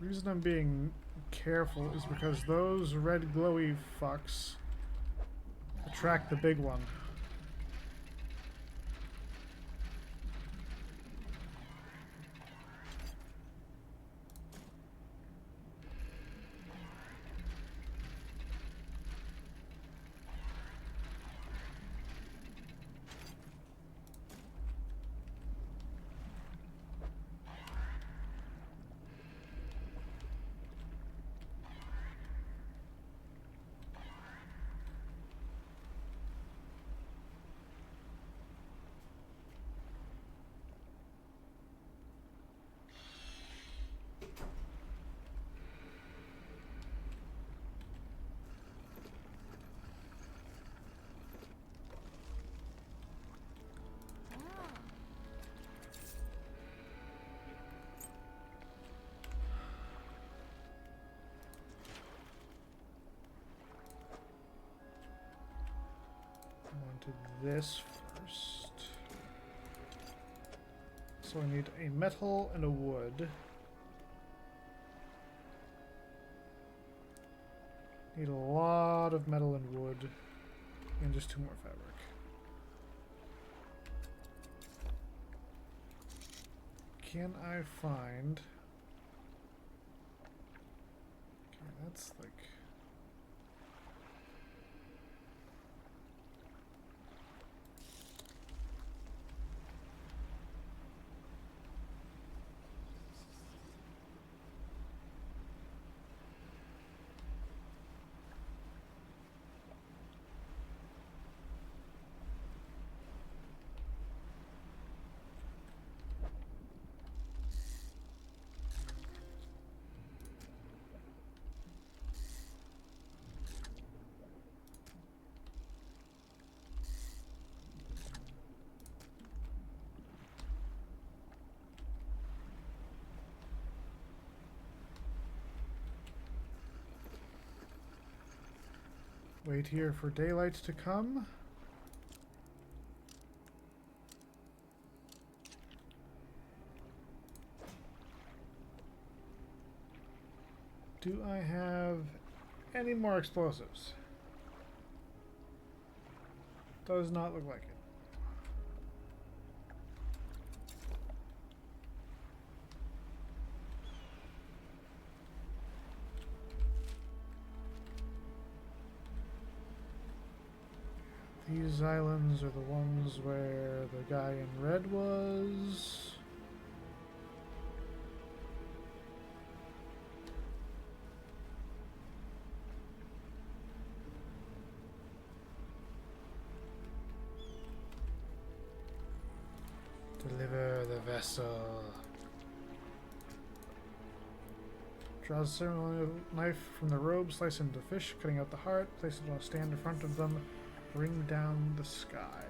The reason I'm being careful is because those red glowy fucks attract the big one. To this first. So I need a metal and a wood. Need a lot of metal and wood. And just 2 more fabric. Can I find... Okay, that's like... Wait here for daylight to come. Do I have any more explosives? Does not look like it. These islands are the ones where the guy in red was. Deliver the vessel. Draws a ceremonial knife from the robe, slice into the fish, cutting out the heart, place it on a stand in front of them. Bring down the sky.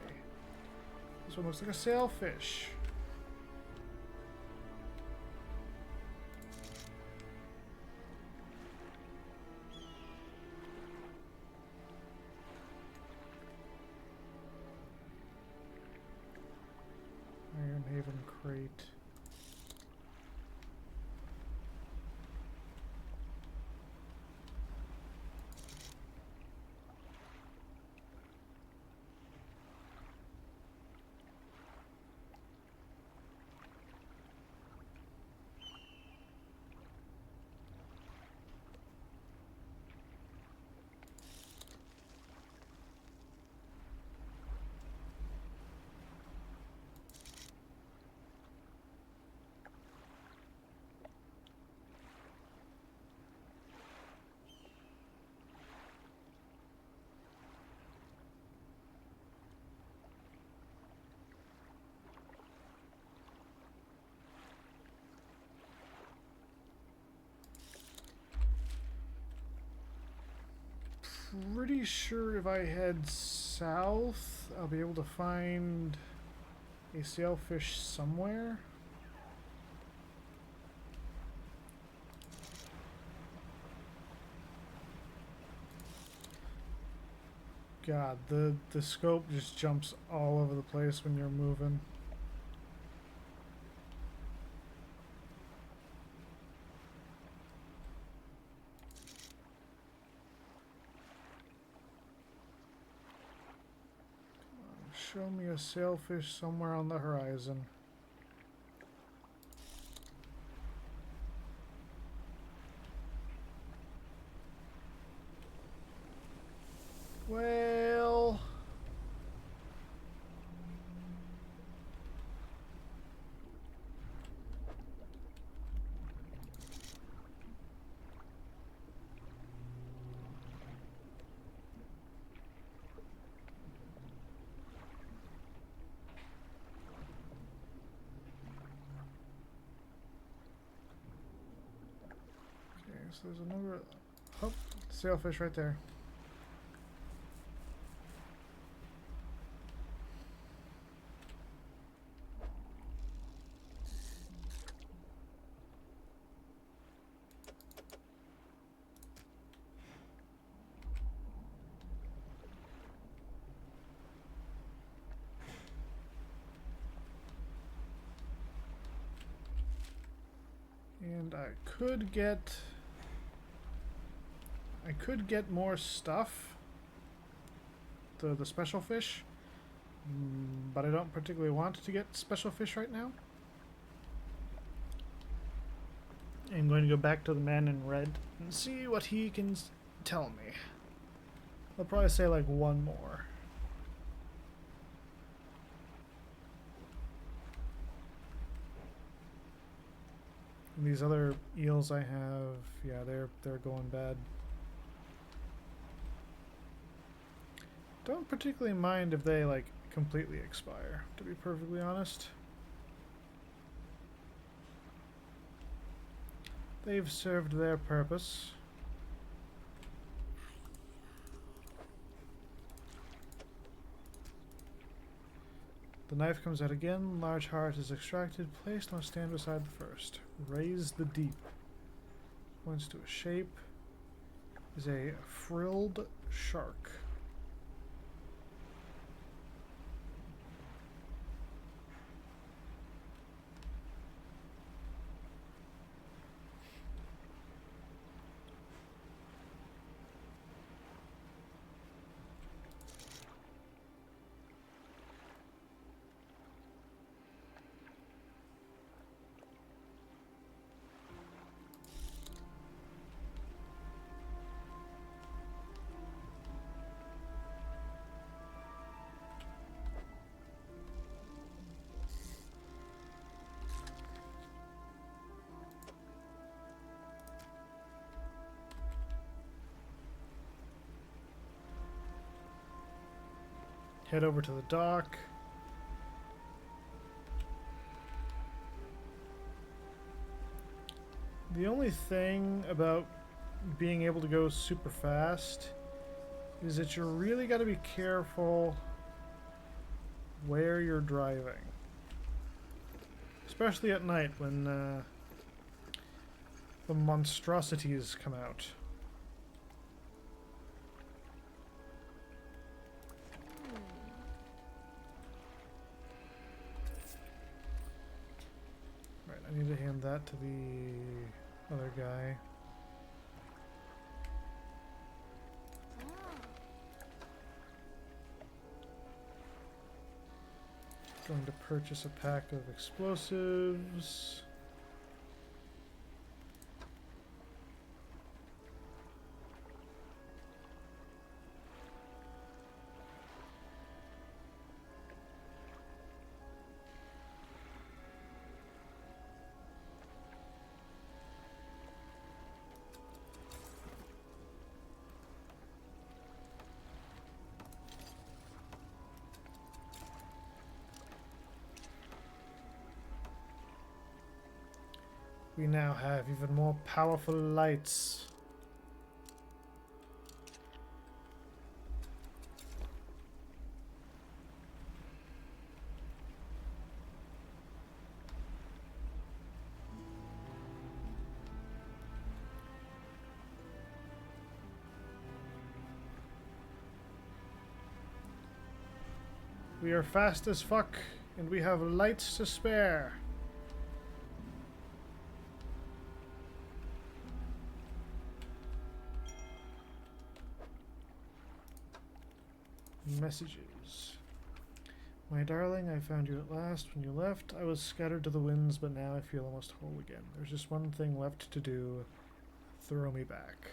This one looks like a sailfish. Iron Haven crate. Pretty sure if I head south, I'll be able to find a sailfish somewhere. God, the scope just jumps all over the place when you're moving. Show me a sailfish somewhere on the horizon. Well... so there's another... Oh, sailfish right there. And I could get more stuff, the special fish, but I don't particularly want to get special fish right now. I'm going to go back to the man in red and see what he can tell me. I'll probably say like one more. And these other eels I have, yeah, they're going bad. Don't particularly mind if they like completely expire, to be perfectly honest. They've served their purpose. The knife comes out again. Large heart is extracted. Placed on a stand beside the first. Raise the deep. Points to a shape. Is a frilled shark. Head over to the dock. The only thing about being able to go super fast is that you really got to be careful where you're driving. Especially at night when the monstrosities come out. I need to hand that to the other guy. Going to purchase a pack of explosives. We now have even more powerful lights. We are fast as fuck, and we have lights to spare. Messages. My darling, I found you at last. When you left, I was scattered to the winds, but now I feel almost whole again. There's just one thing left to do. Throw me back.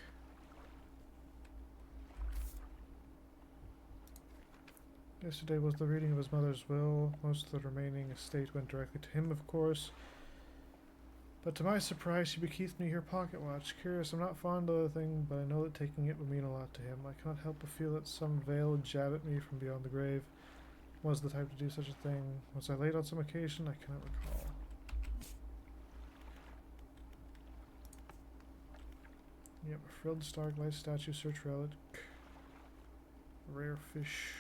Yesterday was the reading of his mother's will. Most of the remaining estate went directly to him, of course. But to my surprise, she bequeathed me her pocket watch. Curious, I'm not fond of the thing, but I know that taking it would mean a lot to him. I cannot help but feel that some veil would jab at me from beyond the grave. Was the type to do such a thing? Was I late on some occasion? I cannot recall. Yep, a frilled starlight statue, search relic. Rare fish.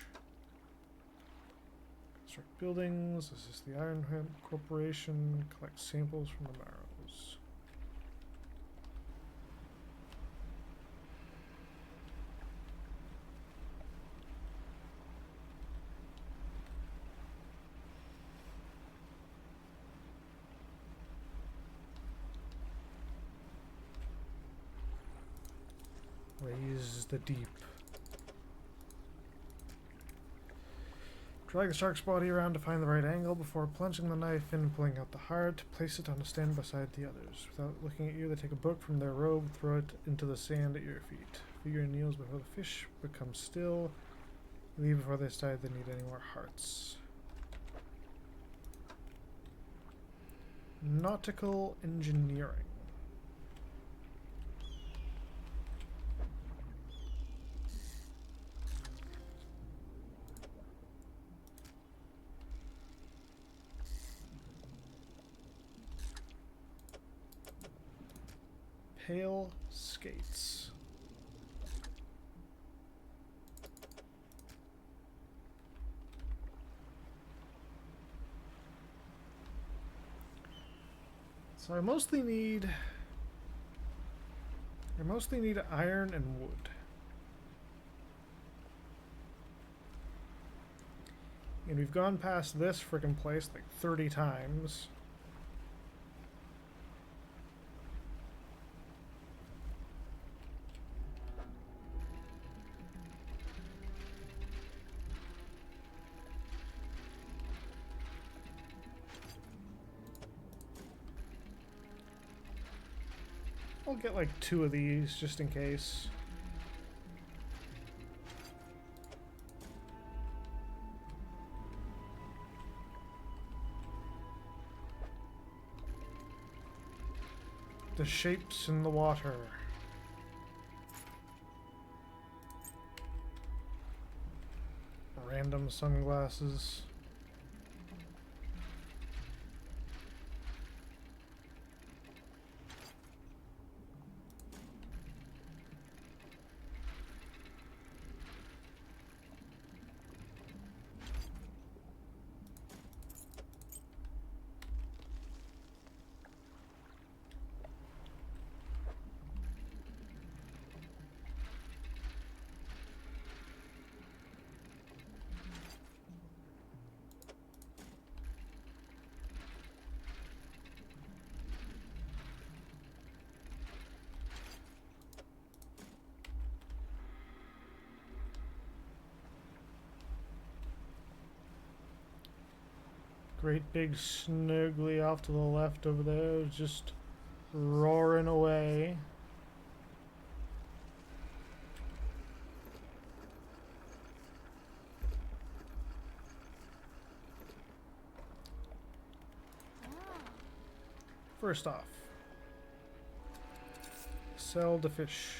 Construct buildings. This is the Iron Hemp Corporation. Collect samples from the marrows. Raise the deep. Drag the shark's body around to find the right angle before plunging the knife in and pulling out the heart. Place it on a stand beside the others. Without looking at you, they take a book from their robe, throw it into the sand at your feet. Figure kneels before the fish becomes still. Leave before they decide they need any more hearts. Nautical engineering. Pale skates. So I mostly need iron and wood. And we've gone past this frickin' place like 30 times. I'll get like 2 of these just in case. The shapes in the water. Random sunglasses. Great big snuggly off to the left over there, just roaring away. First off, sell the fish.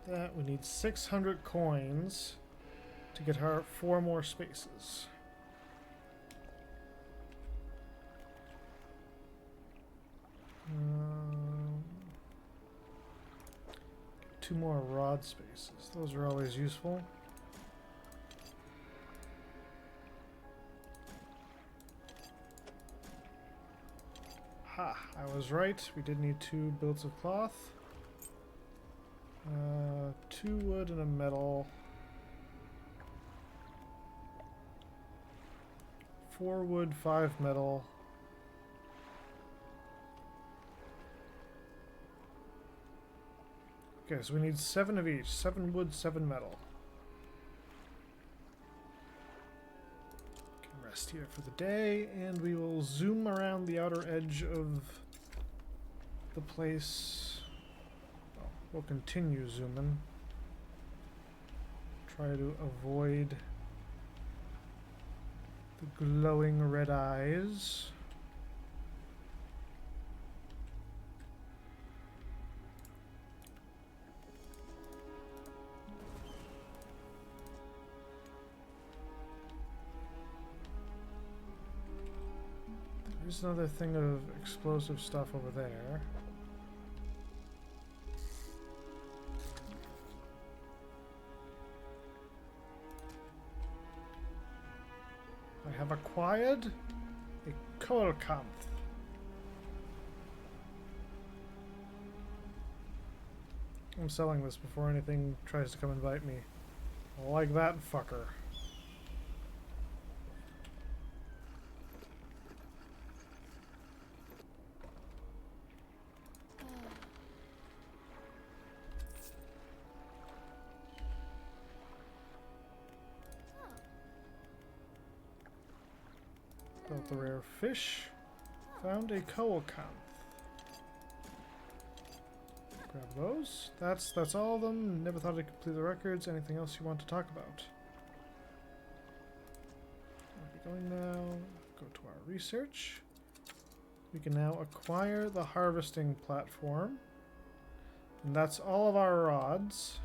Got that. We need 600 coins to get our 4 more spaces. Two more rod spaces. Those are always useful. Ha! I was right. We did need 2 builds of cloth. 2 wood and a metal. 4 wood, 5 metal. Okay, so we need 7 of each. 7 wood, 7 metal. Can rest here for the day, and we will zoom around the outer edge of the place. Well, we'll continue zooming. Try to avoid the glowing red eyes. There's another thing of explosive stuff over there. I have acquired a Kolkanth. I'm selling this before anything tries to come and bite me. Like that fucker. Built the rare fish. Found a Kolkanth. Grab those. That's all of them. Never thought I'd complete the records. Anything else you want to talk about? We'll be going now. Go to our research. We can now acquire the harvesting platform. And that's all of our rods.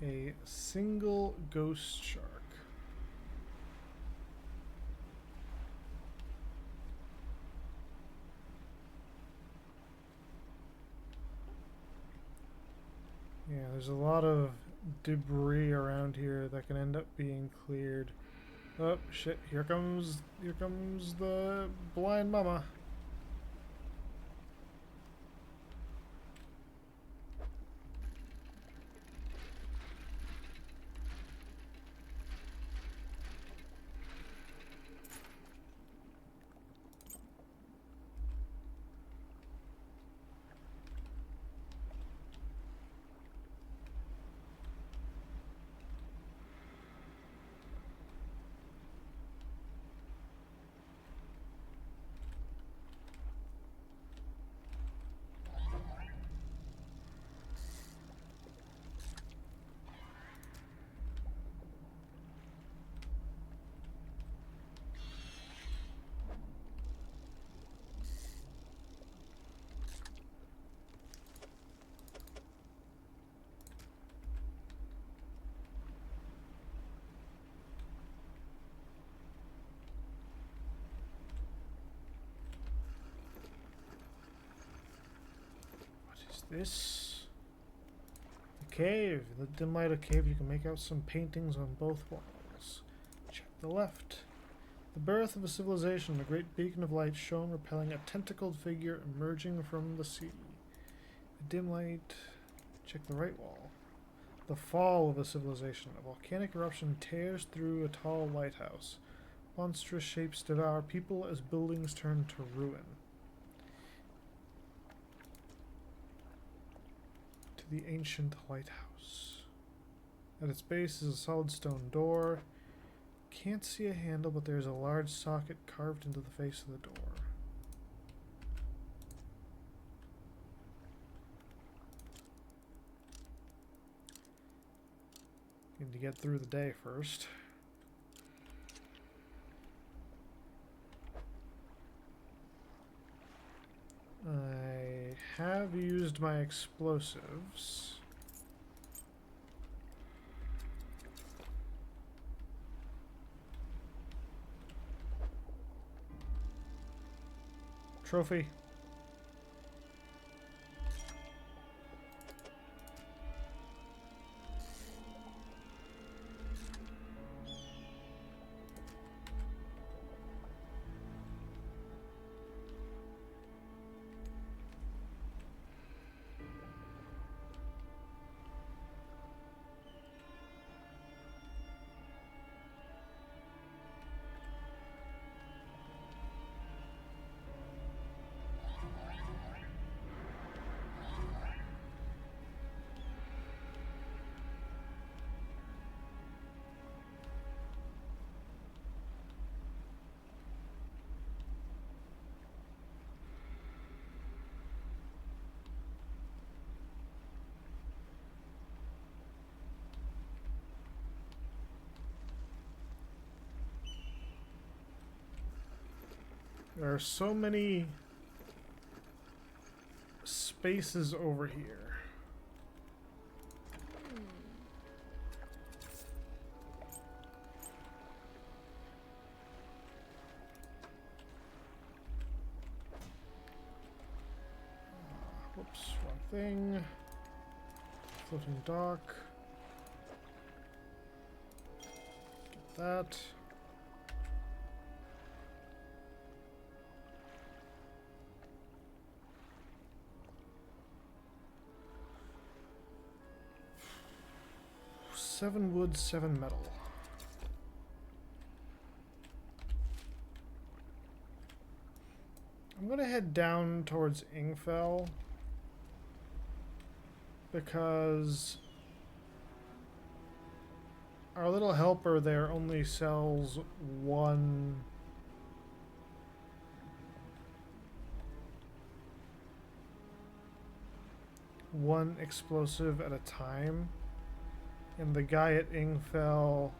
A single ghost shark. Yeah, there's a lot of debris around here that can end up being cleared. Oh shit, here comes the blind mama. This the cave. In the dim light of the cave, you can make out some paintings on both walls. Check the left. The birth of a civilization. A great beacon of light shone, repelling a tentacled figure emerging from the sea. The dim light. Check the right wall. The fall of a civilization. A volcanic eruption tears through a tall lighthouse. Monstrous shapes devour people as buildings turn to ruin. The ancient lighthouse. At its base is a solid stone door. Can't see a handle, but there's a large socket carved into the face of the door. Need to get through the day first. I have used my explosives. Trophy. There are so many spaces over here. Whoops, wrong thing. Floating dock. Get that. Seven wood, 7 metal. I'm gonna head down towards Ingfell because our little helper there only sells one explosive at a time. And the guy at Ingfell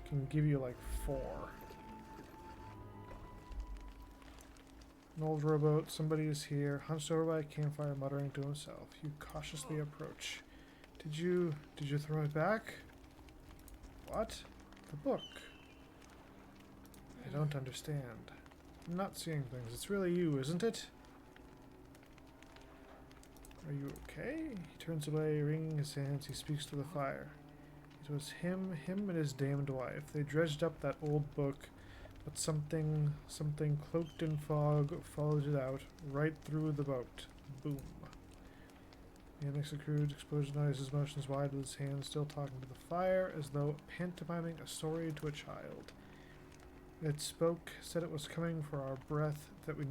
can give you like 4. An old rowboat, somebody is here, hunched over by a campfire, muttering to himself. You cautiously approach. Did you throw it back? What? The book. I don't understand. I'm not seeing things. It's really you, isn't it? Are you okay? He turns away, wringing his hands. He speaks to the fire. It was him and his damned wife. They dredged up that old book, but something cloaked in fog followed it out, right through the boat. Boom. He makes a crude explosion noise, his motions wide with his hands still talking to the fire, as though pantomiming a story to a child. It spoke, said it was coming for our breath, that we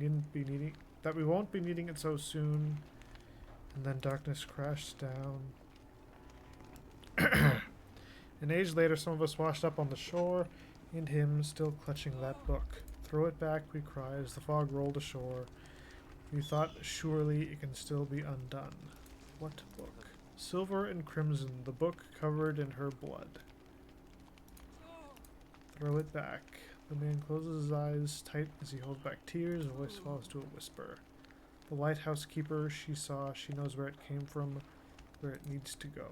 won't be needing it so soon. And then darkness crashed down. An age later, some of us washed up on the shore, and him still clutching that book. Throw it back, we cried as the fog rolled ashore. We thought surely it can still be undone. What book? Silver and crimson, the book covered in her blood. Throw it back. The man closes his eyes tight as he holds back tears. A voice falls to a whisper. The lighthouse keeper, she saw, she knows where it came from, where it needs to go.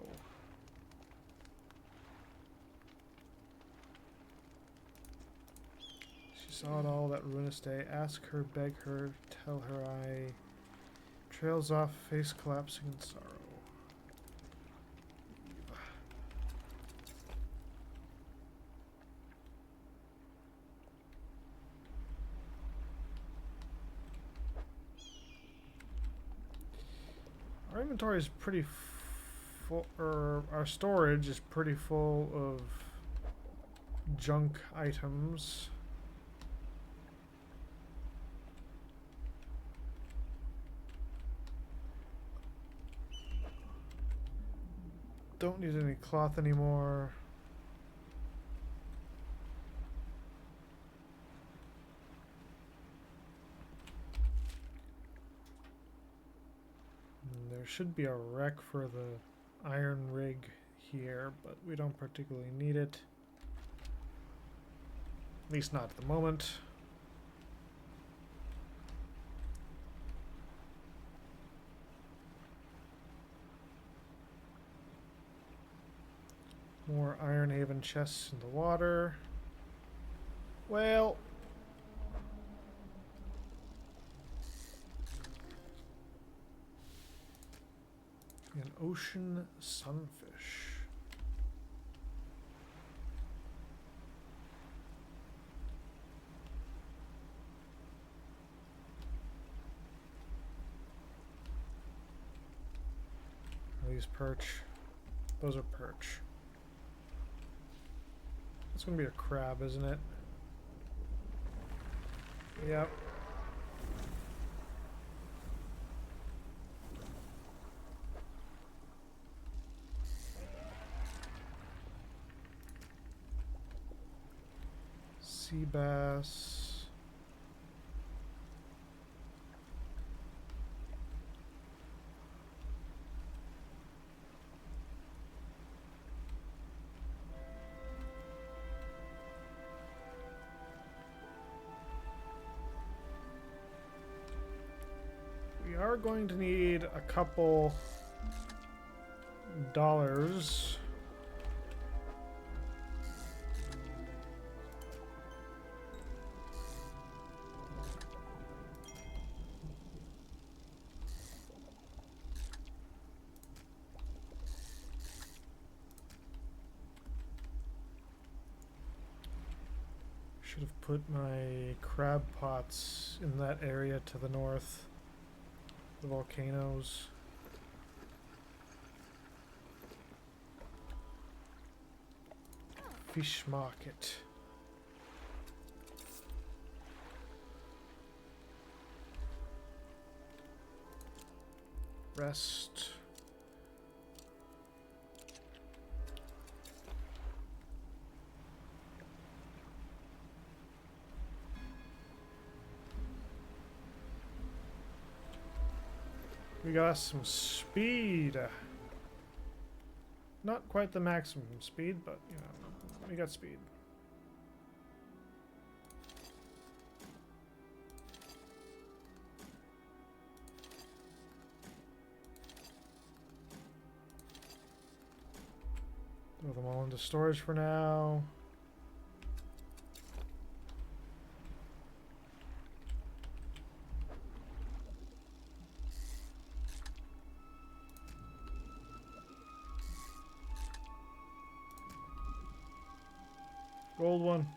She saw it all that ruinous day. Ask her, beg her, tell her I... Trails off, face collapsing in sorrow. Our inventory is pretty full, or our storage is pretty full of junk items. Don't need any cloth anymore. should be a wreck for the iron rig here, but we don't particularly need it. At least not at the moment. More Iron Haven chests in the water. Well, an ocean sunfish. Are these perch? Those are perch. It's gonna be a crab, isn't it? Yep. Sea bass. We are going to need a couple dollars. Should have put my crab pots in that area to the north. The volcanoes. Fish market. Rest. We got some speed. Not quite the maximum speed, but you know, we got speed. Throw them all into storage for now. Gold one.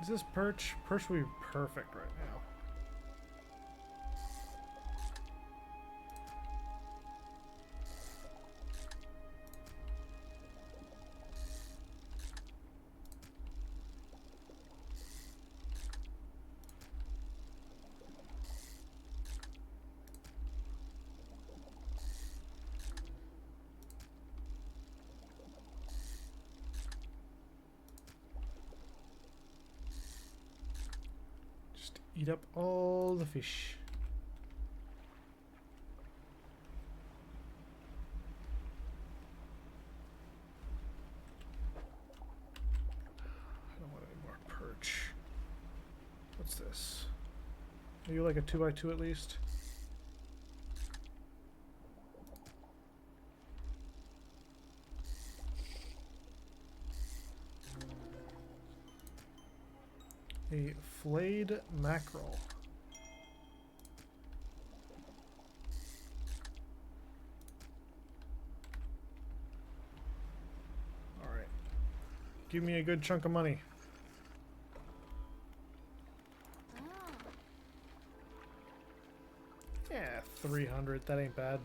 Is this perch? Perch would be perfect right now. Eat up all the fish. I don't want any more perch. What's this? Are you like a 2x2 at least? A flayed mackerel. All right. Give me a good chunk of money. Yeah, 300. That ain't bad.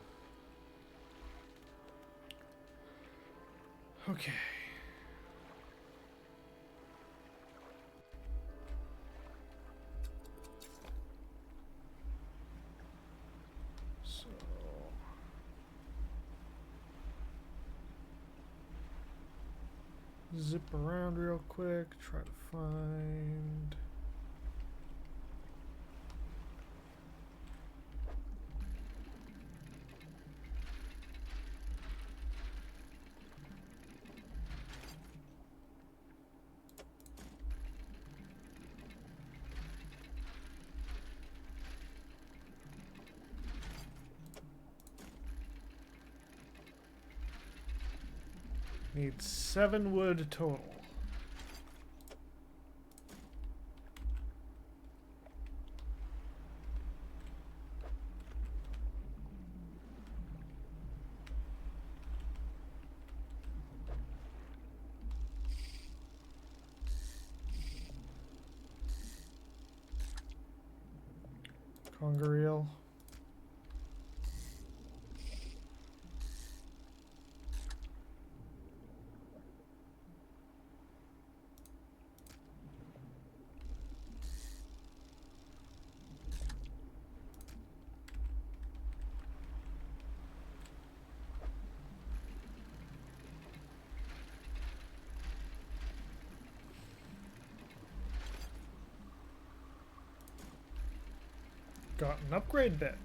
Okay. So zip around real quick, try to find. Need 7 wood total. Conger reel. Got an upgrade bit.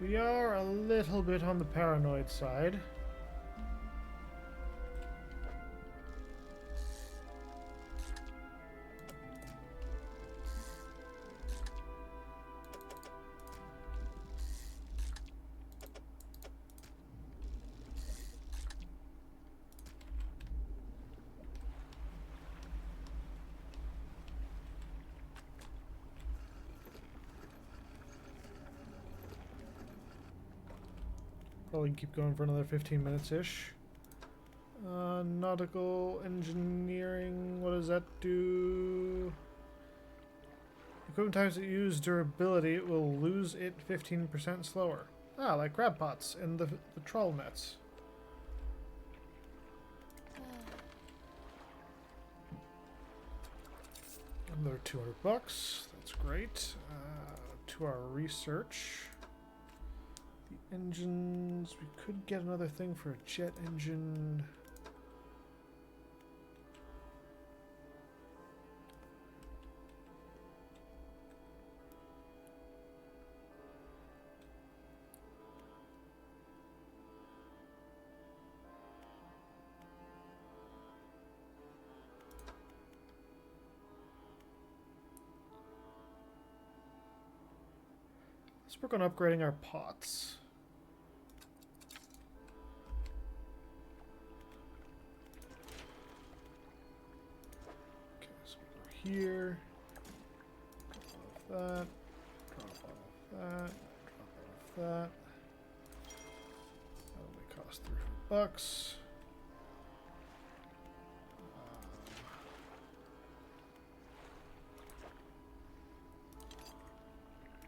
We are a little bit on the paranoid side. Probably keep going for another 15 minutes-ish. Nautical engineering, what does that do? Equipment types that use durability will lose it 15% slower. Ah, like crab pots and the trawl nets. Another 200 bucks. That's great. To our research. The engines. We could get another thing for a jet engine. Let's work on upgrading our pots. Okay, so we go here. Drop off that. Drop off that. Drop off that. That only cost $300.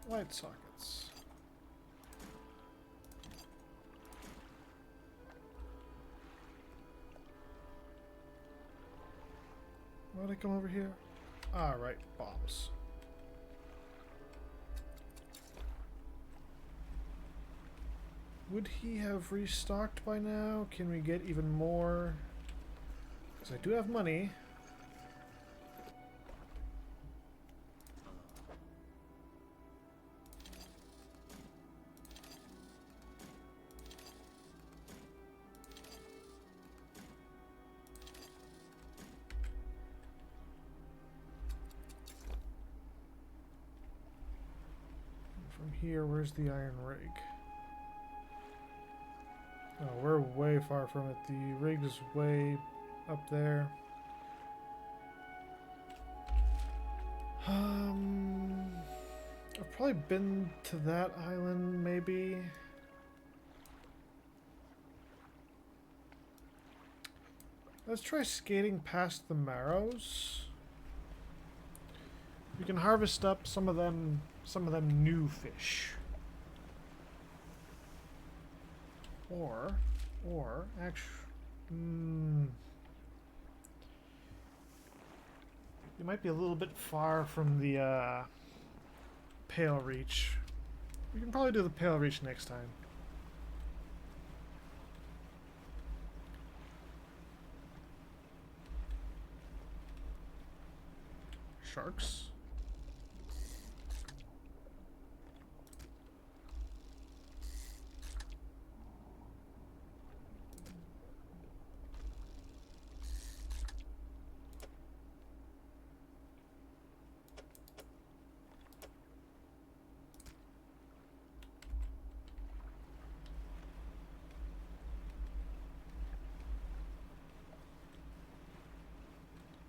Light sockets. Why did I come over here? Ah, right, bombs. Would he have restocked by now? Can we get even more? Because I do have money. From here, where's the iron rig? Oh, we're way far from it. The rig's way up there. I've probably been to that island, maybe. Let's try skating past the marrows. We can harvest up some of them new fish. Or actually, you might be a little bit far from the Pale Reach. We can probably do the Pale Reach next time. Sharks.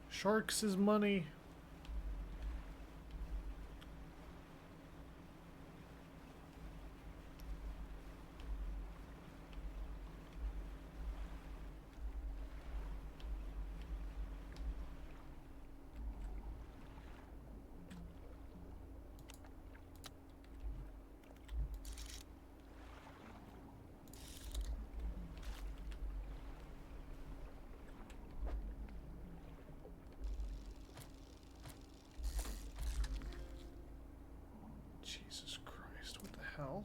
Sharks is money. Jesus Christ, what the hell?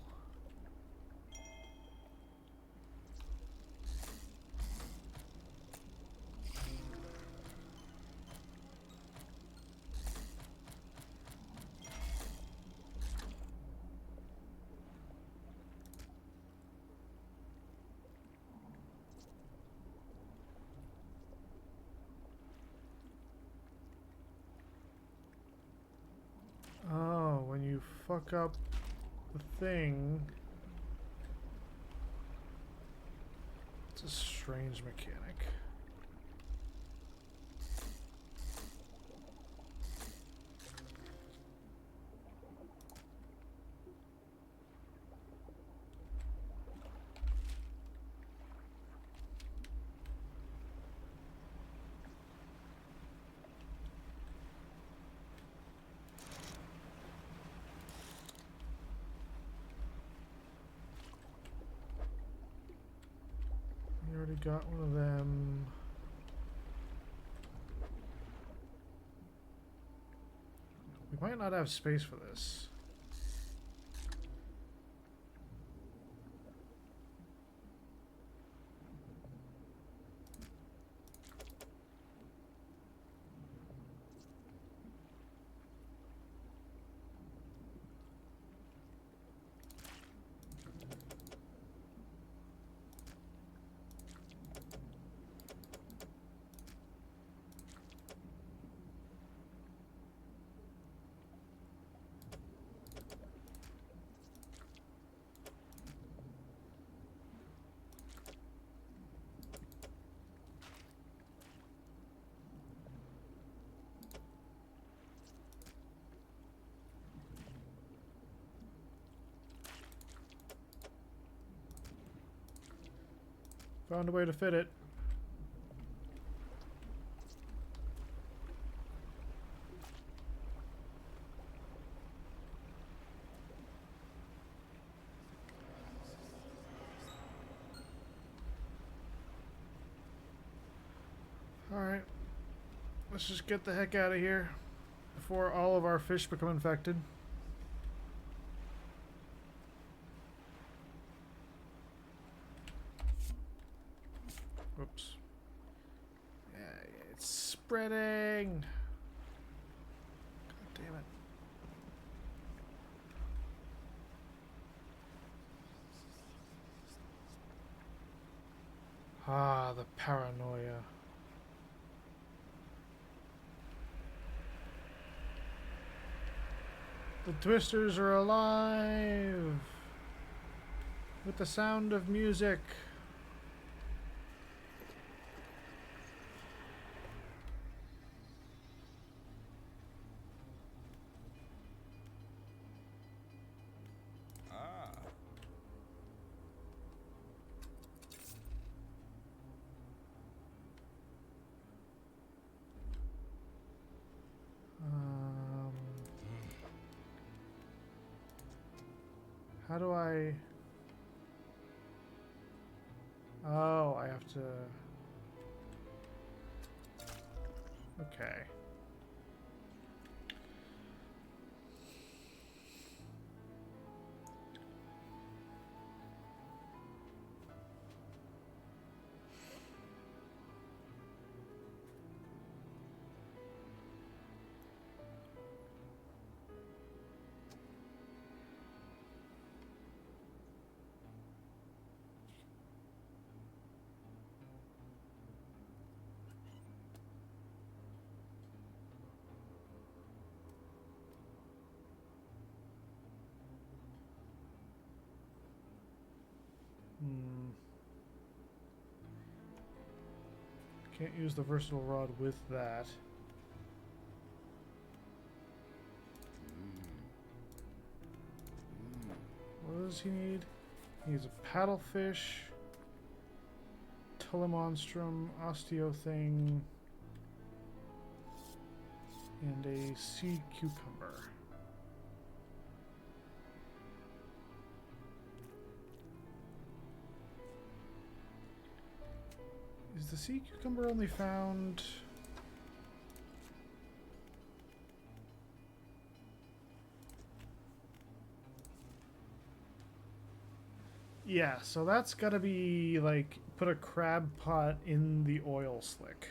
Oh, when you fuck up the thing, it's a strange mechanic. We already got one of them. We might not have space for this. Found a way to fit it. Alright. Let's just get the heck out of here before all of our fish become infected. Whoops. Yeah, it's spreading. God damn it. Ah, the paranoia. The twisters are alive with the sound of music. How do I... Oh, I have to... Okay. Can't use the versatile rod with that. What does he need? He needs a paddlefish, telemonstrum, osteo thing, and a sea cucumber. Is the sea cucumber only found... Yeah, so that's gotta be, like, put a crab pot in the oil slick.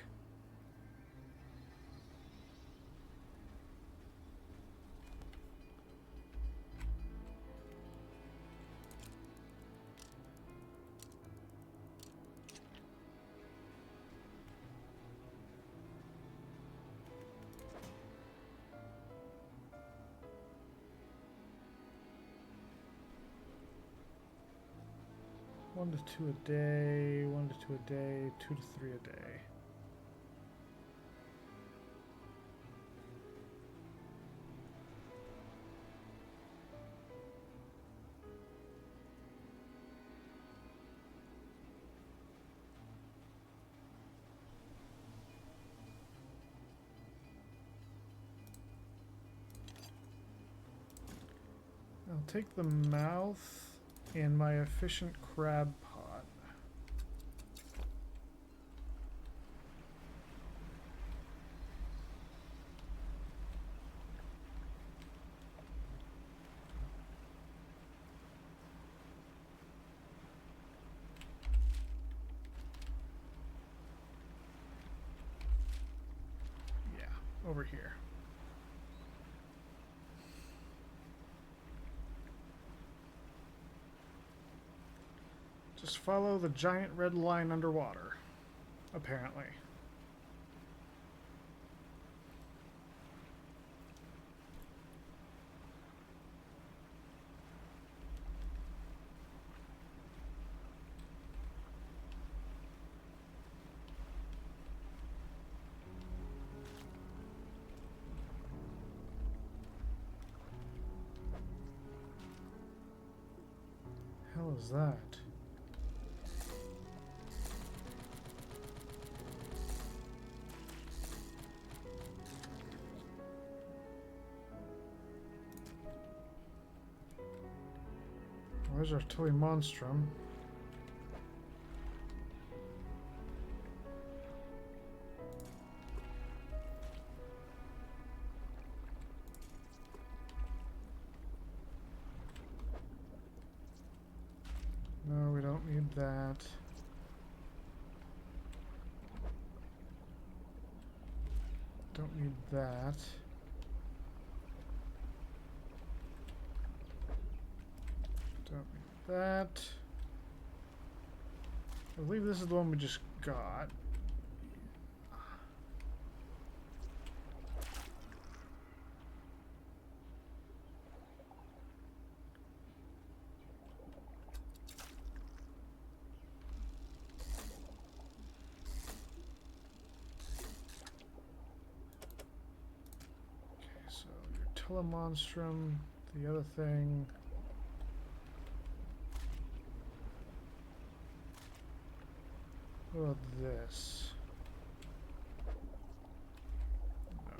One to two a day, 1 to 2 a day, 2 to 3 a day. I'll take the mouth and my efficient crab pot. Yeah, over here. Just follow the giant red line underwater, apparently. Hell is that? There's our telemonstrum. No, we don't need that. Don't need that. Don't need that. I believe this is the one we just got. Okay, so your telemonstrum, the other thing. What about this? No.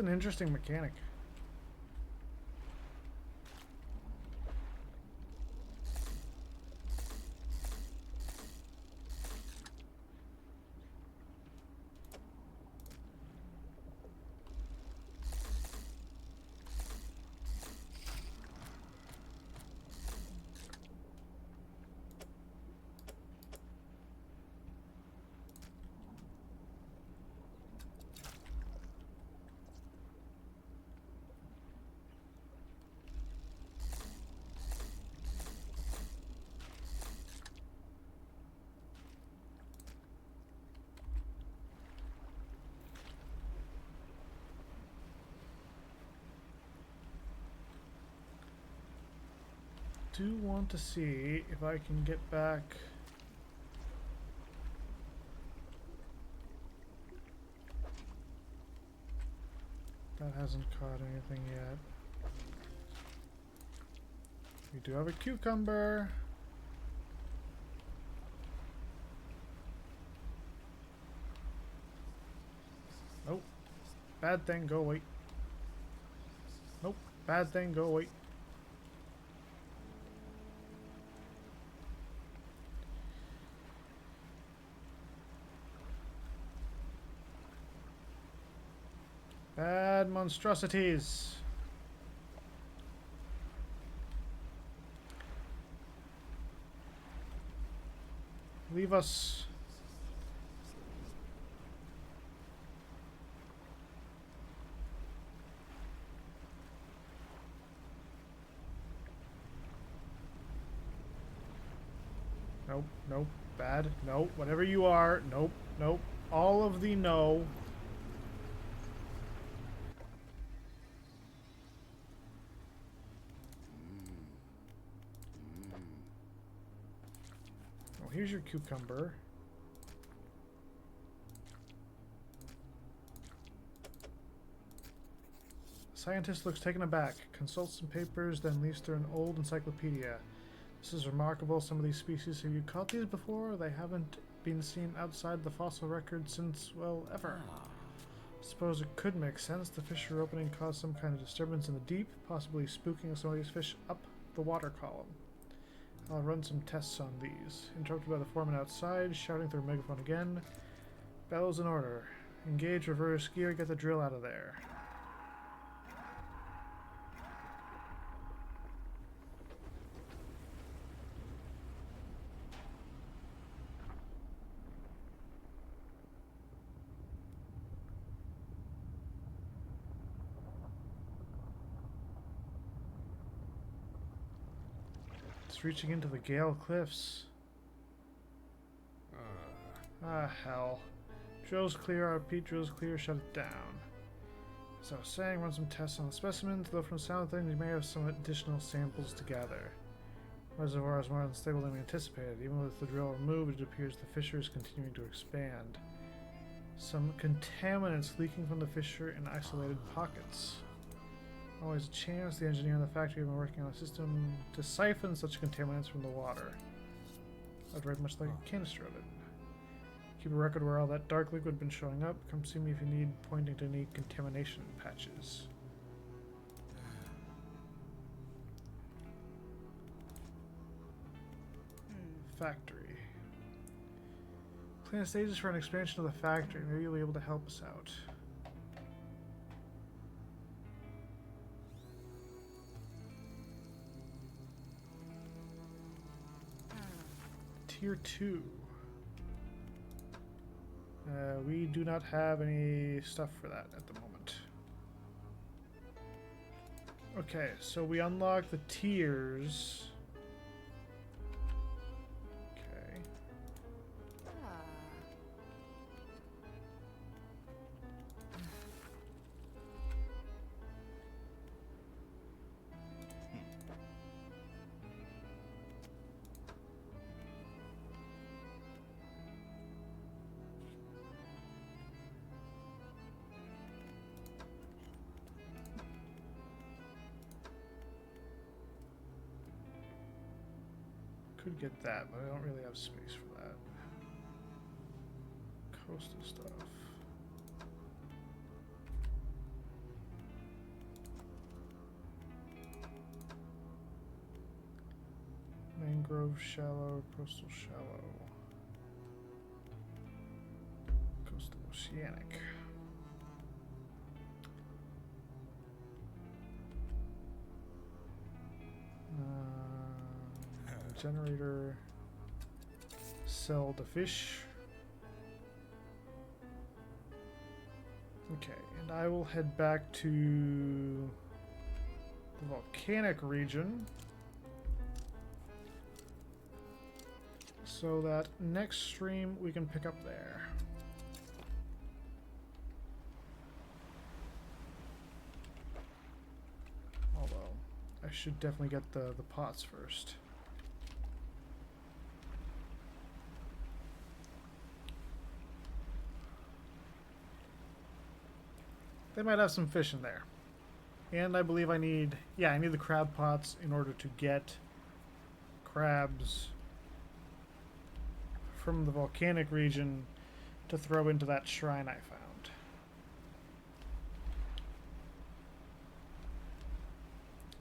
an interesting mechanic. Do want to see if I can get back. That hasn't caught anything yet. We do have a cucumber. Nope. Bad thing, go away. Nope. Bad thing, go away. Bad monstrosities. Leave us. Nope, nope, bad, nope, whatever you are, nope, nope, all of the no. Oh, here's your cucumber. Scientist looks taken aback, consults some papers, then leaves through an old encyclopedia. This is remarkable. Some of these species, have you caught these before? They haven't been seen outside the fossil record since, well, ever. Suppose it could make sense. The fissure opening caused some kind of disturbance in the deep, possibly spooking some of these fish up the water column. I'll run some tests on these. Interrupted by the foreman outside, shouting through a megaphone again. Bells in order. Engage reverse gear, get the drill out of there. It's reaching into the Gale Cliffs. Hell. Drill's clear, our Pete drill's clear, shut it down. As I was saying, run some tests on the specimens, though from the sound of things, we may have some additional samples to gather. The reservoir is more unstable than we anticipated. Even with the drill removed, it appears the fissure is continuing to expand. Some contaminants leaking from the fissure in isolated pockets. Always a chance. The engineer in the factory have been working on a system to siphon such contaminants from the water. I'd very much like a canister of it. Keep a record where all that dark liquid been showing up. Come see me if you need pointing to any contamination patches. Factory. Plan stages for an expansion of the factory. Maybe you'll be able to help us out. Tier 2. We do not have any stuff for that at the moment. Okay, so we unlock the tiers. Okay. Could get that, but I don't really have space for that. Coastal stuff. Mangrove shallow, coastal shallow, coastal oceanic. Generator, sell the fish. Okay, and I will head back to the volcanic region so that next stream we can pick up there. Although, I should definitely get the pots first. They might have some fish in there. And I believe I need the crab pots in order to get crabs from the volcanic region to throw into that shrine I found.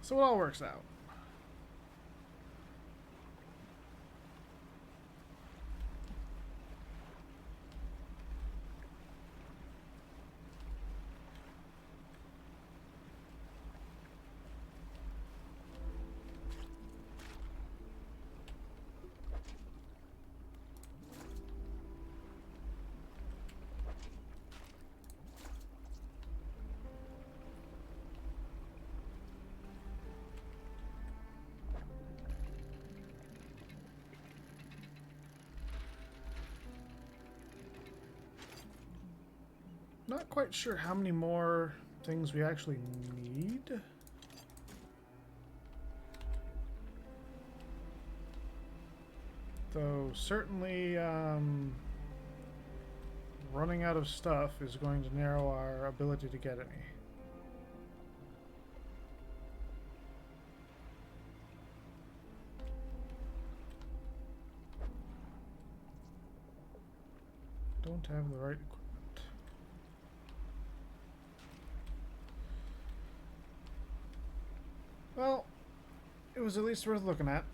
So it all works out. Not quite sure how many more things we actually need. Though certainly running out of stuff is going to narrow our ability to get any. Don't have the right equipment. Well, it was at least worth looking at.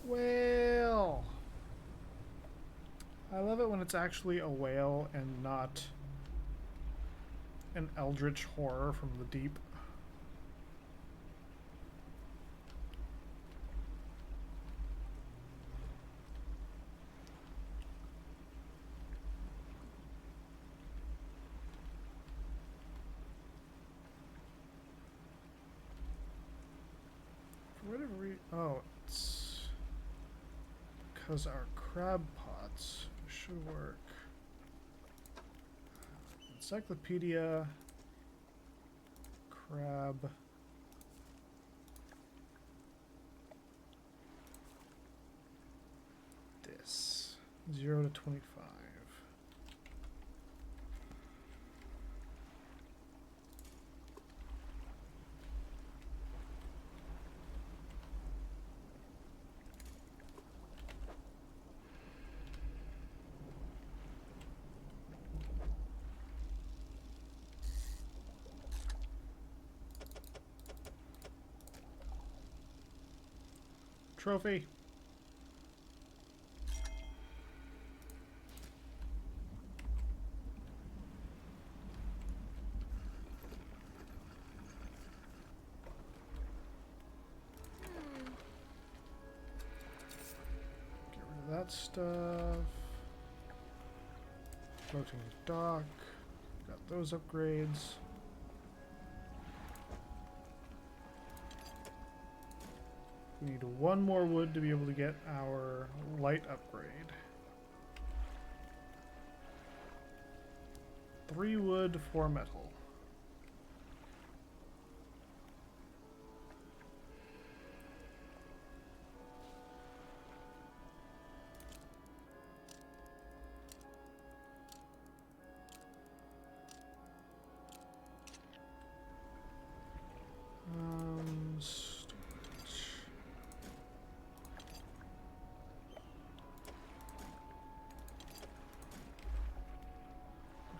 Whale! I love it when it's actually a whale and not an eldritch horror from the deep. Oh, it's because our crab pots should work. Encyclopedia, crab. This 0 to 25. Trophy. Get rid of that stuff. Floating dock. Got those upgrades. We need one more wood to be able to get our light upgrade. 3 wood, 4 metal.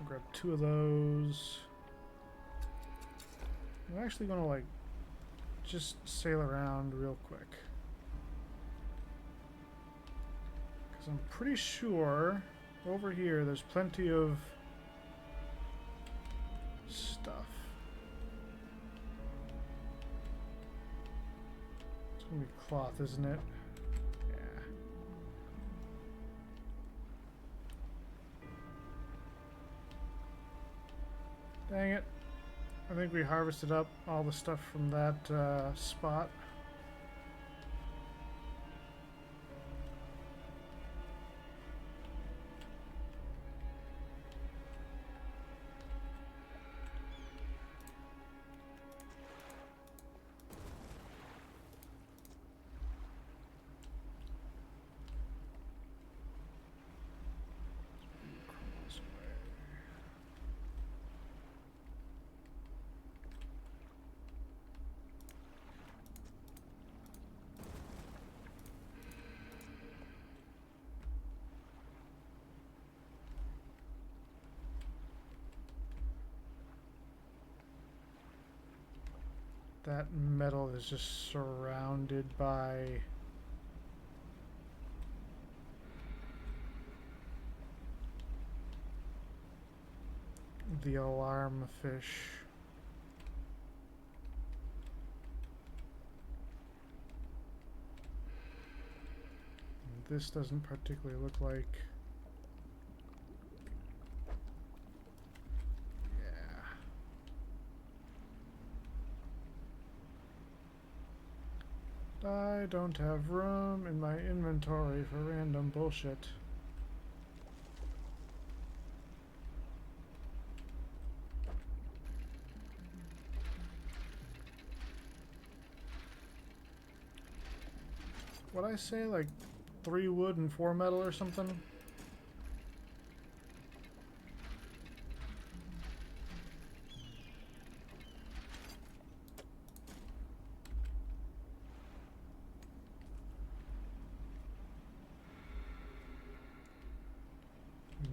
Grab 2 of those. I'm actually gonna like just sail around real quick. Because I'm pretty sure over here there's plenty of stuff. It's going to be cloth, isn't it? Yeah. Dang it. I think we harvested up all the stuff from that spot. That metal is just surrounded by the alarm fish. This doesn't particularly look like... I don't have room in my inventory for random bullshit. What'd I say, like 3 wood and 4 metal or something?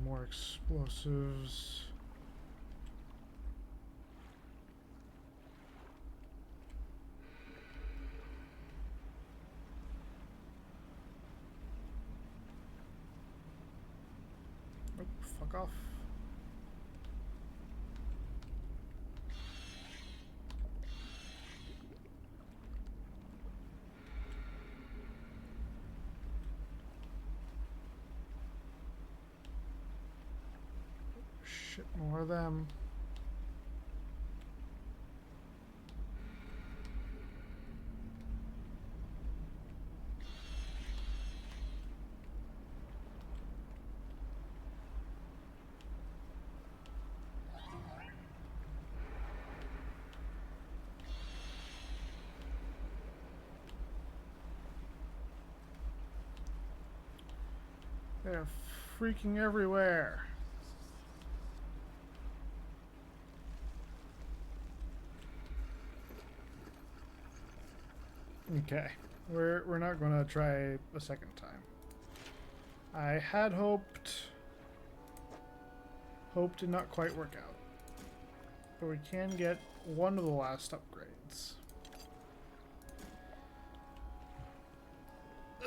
More explosives. Oh, fuck off. Shit, more of them. They're freaking everywhere. Okay, we're not going to try a second time. I had hoped did not quite work out, but we can get one of the last upgrades.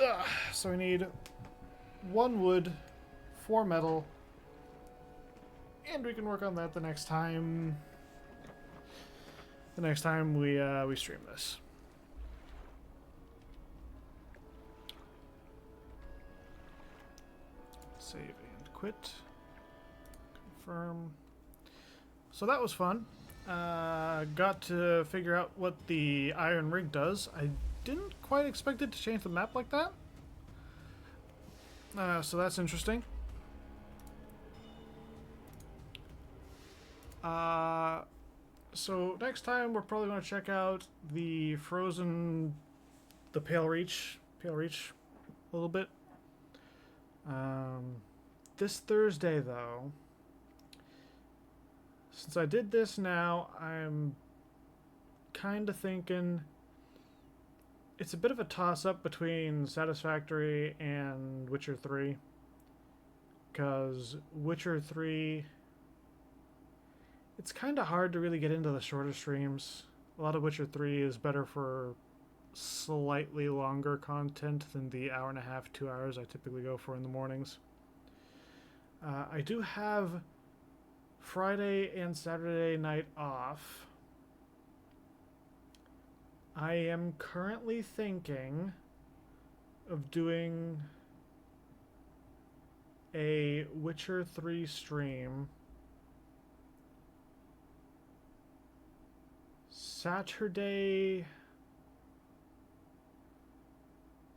Ugh, so we need 1 wood, 4 metal, and we can work on that the next time. The next time we stream this. Save and quit. Confirm. So that was fun. Got to figure out what the iron rig does. I didn't quite expect it to change the map like that. So that's interesting. So next time we're probably going to check out the Pale Reach a little bit. This Thursday though, since I did this now, I'm kind of thinking it's a bit of a toss-up between Satisfactory and Witcher 3. Because Witcher 3, it's kind of hard to really get into the shorter streams. A lot of Witcher 3 is better for slightly longer content than the hour and a half, 2 hours I typically go for in the mornings. I do have Friday and Saturday night off. I am currently thinking of doing a Witcher 3 stream Saturday.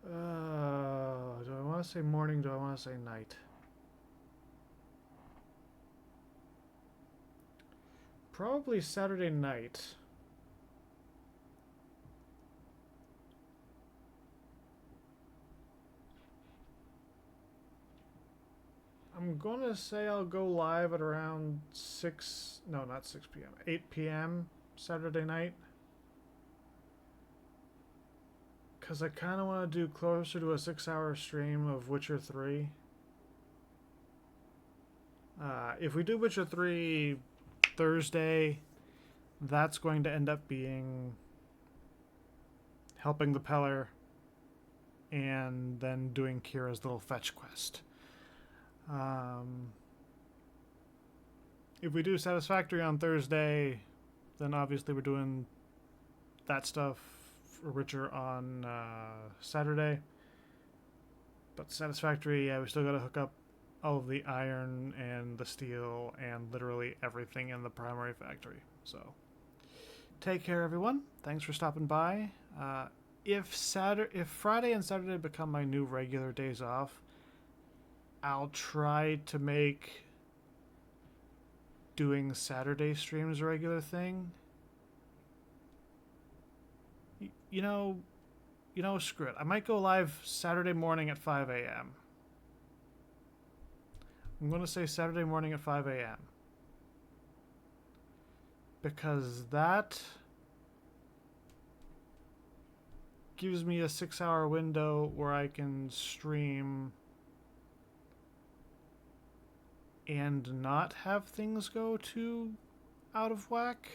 Do I want to say morning? Do I want to say night? Probably Saturday night. I'm going to say I'll go live at around 6, no, not 6 p.m., 8 p.m. Saturday night. Because I kind of want to do closer to a 6-hour stream of Witcher 3. If we do Witcher 3 Thursday, that's going to end up being helping the Peller and then doing Kira's little fetch quest. If we do Satisfactory on Thursday, then obviously we're doing that stuff for Witcher on Saturday. But Satisfactory, yeah, we still got to hook up all of the iron and the steel and literally everything in the primary factory. So, take care, everyone. Thanks for stopping by. If Friday and Saturday become my new regular days off, I'll try to make doing Saturday streams a regular thing. You know, screw it. I might go live Saturday morning at 5 a.m. I'm going to say Saturday morning at 5 a.m. because that gives me a 6-hour window where I can stream and not have things go too out of whack.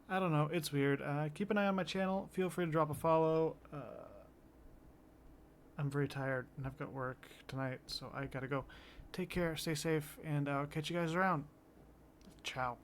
I don't know. It's weird. Keep an eye on my channel. Feel free to drop a follow. I'm very tired and I've got work tonight, so I gotta go. Take care, stay safe, and I'll catch you guys around. Ciao.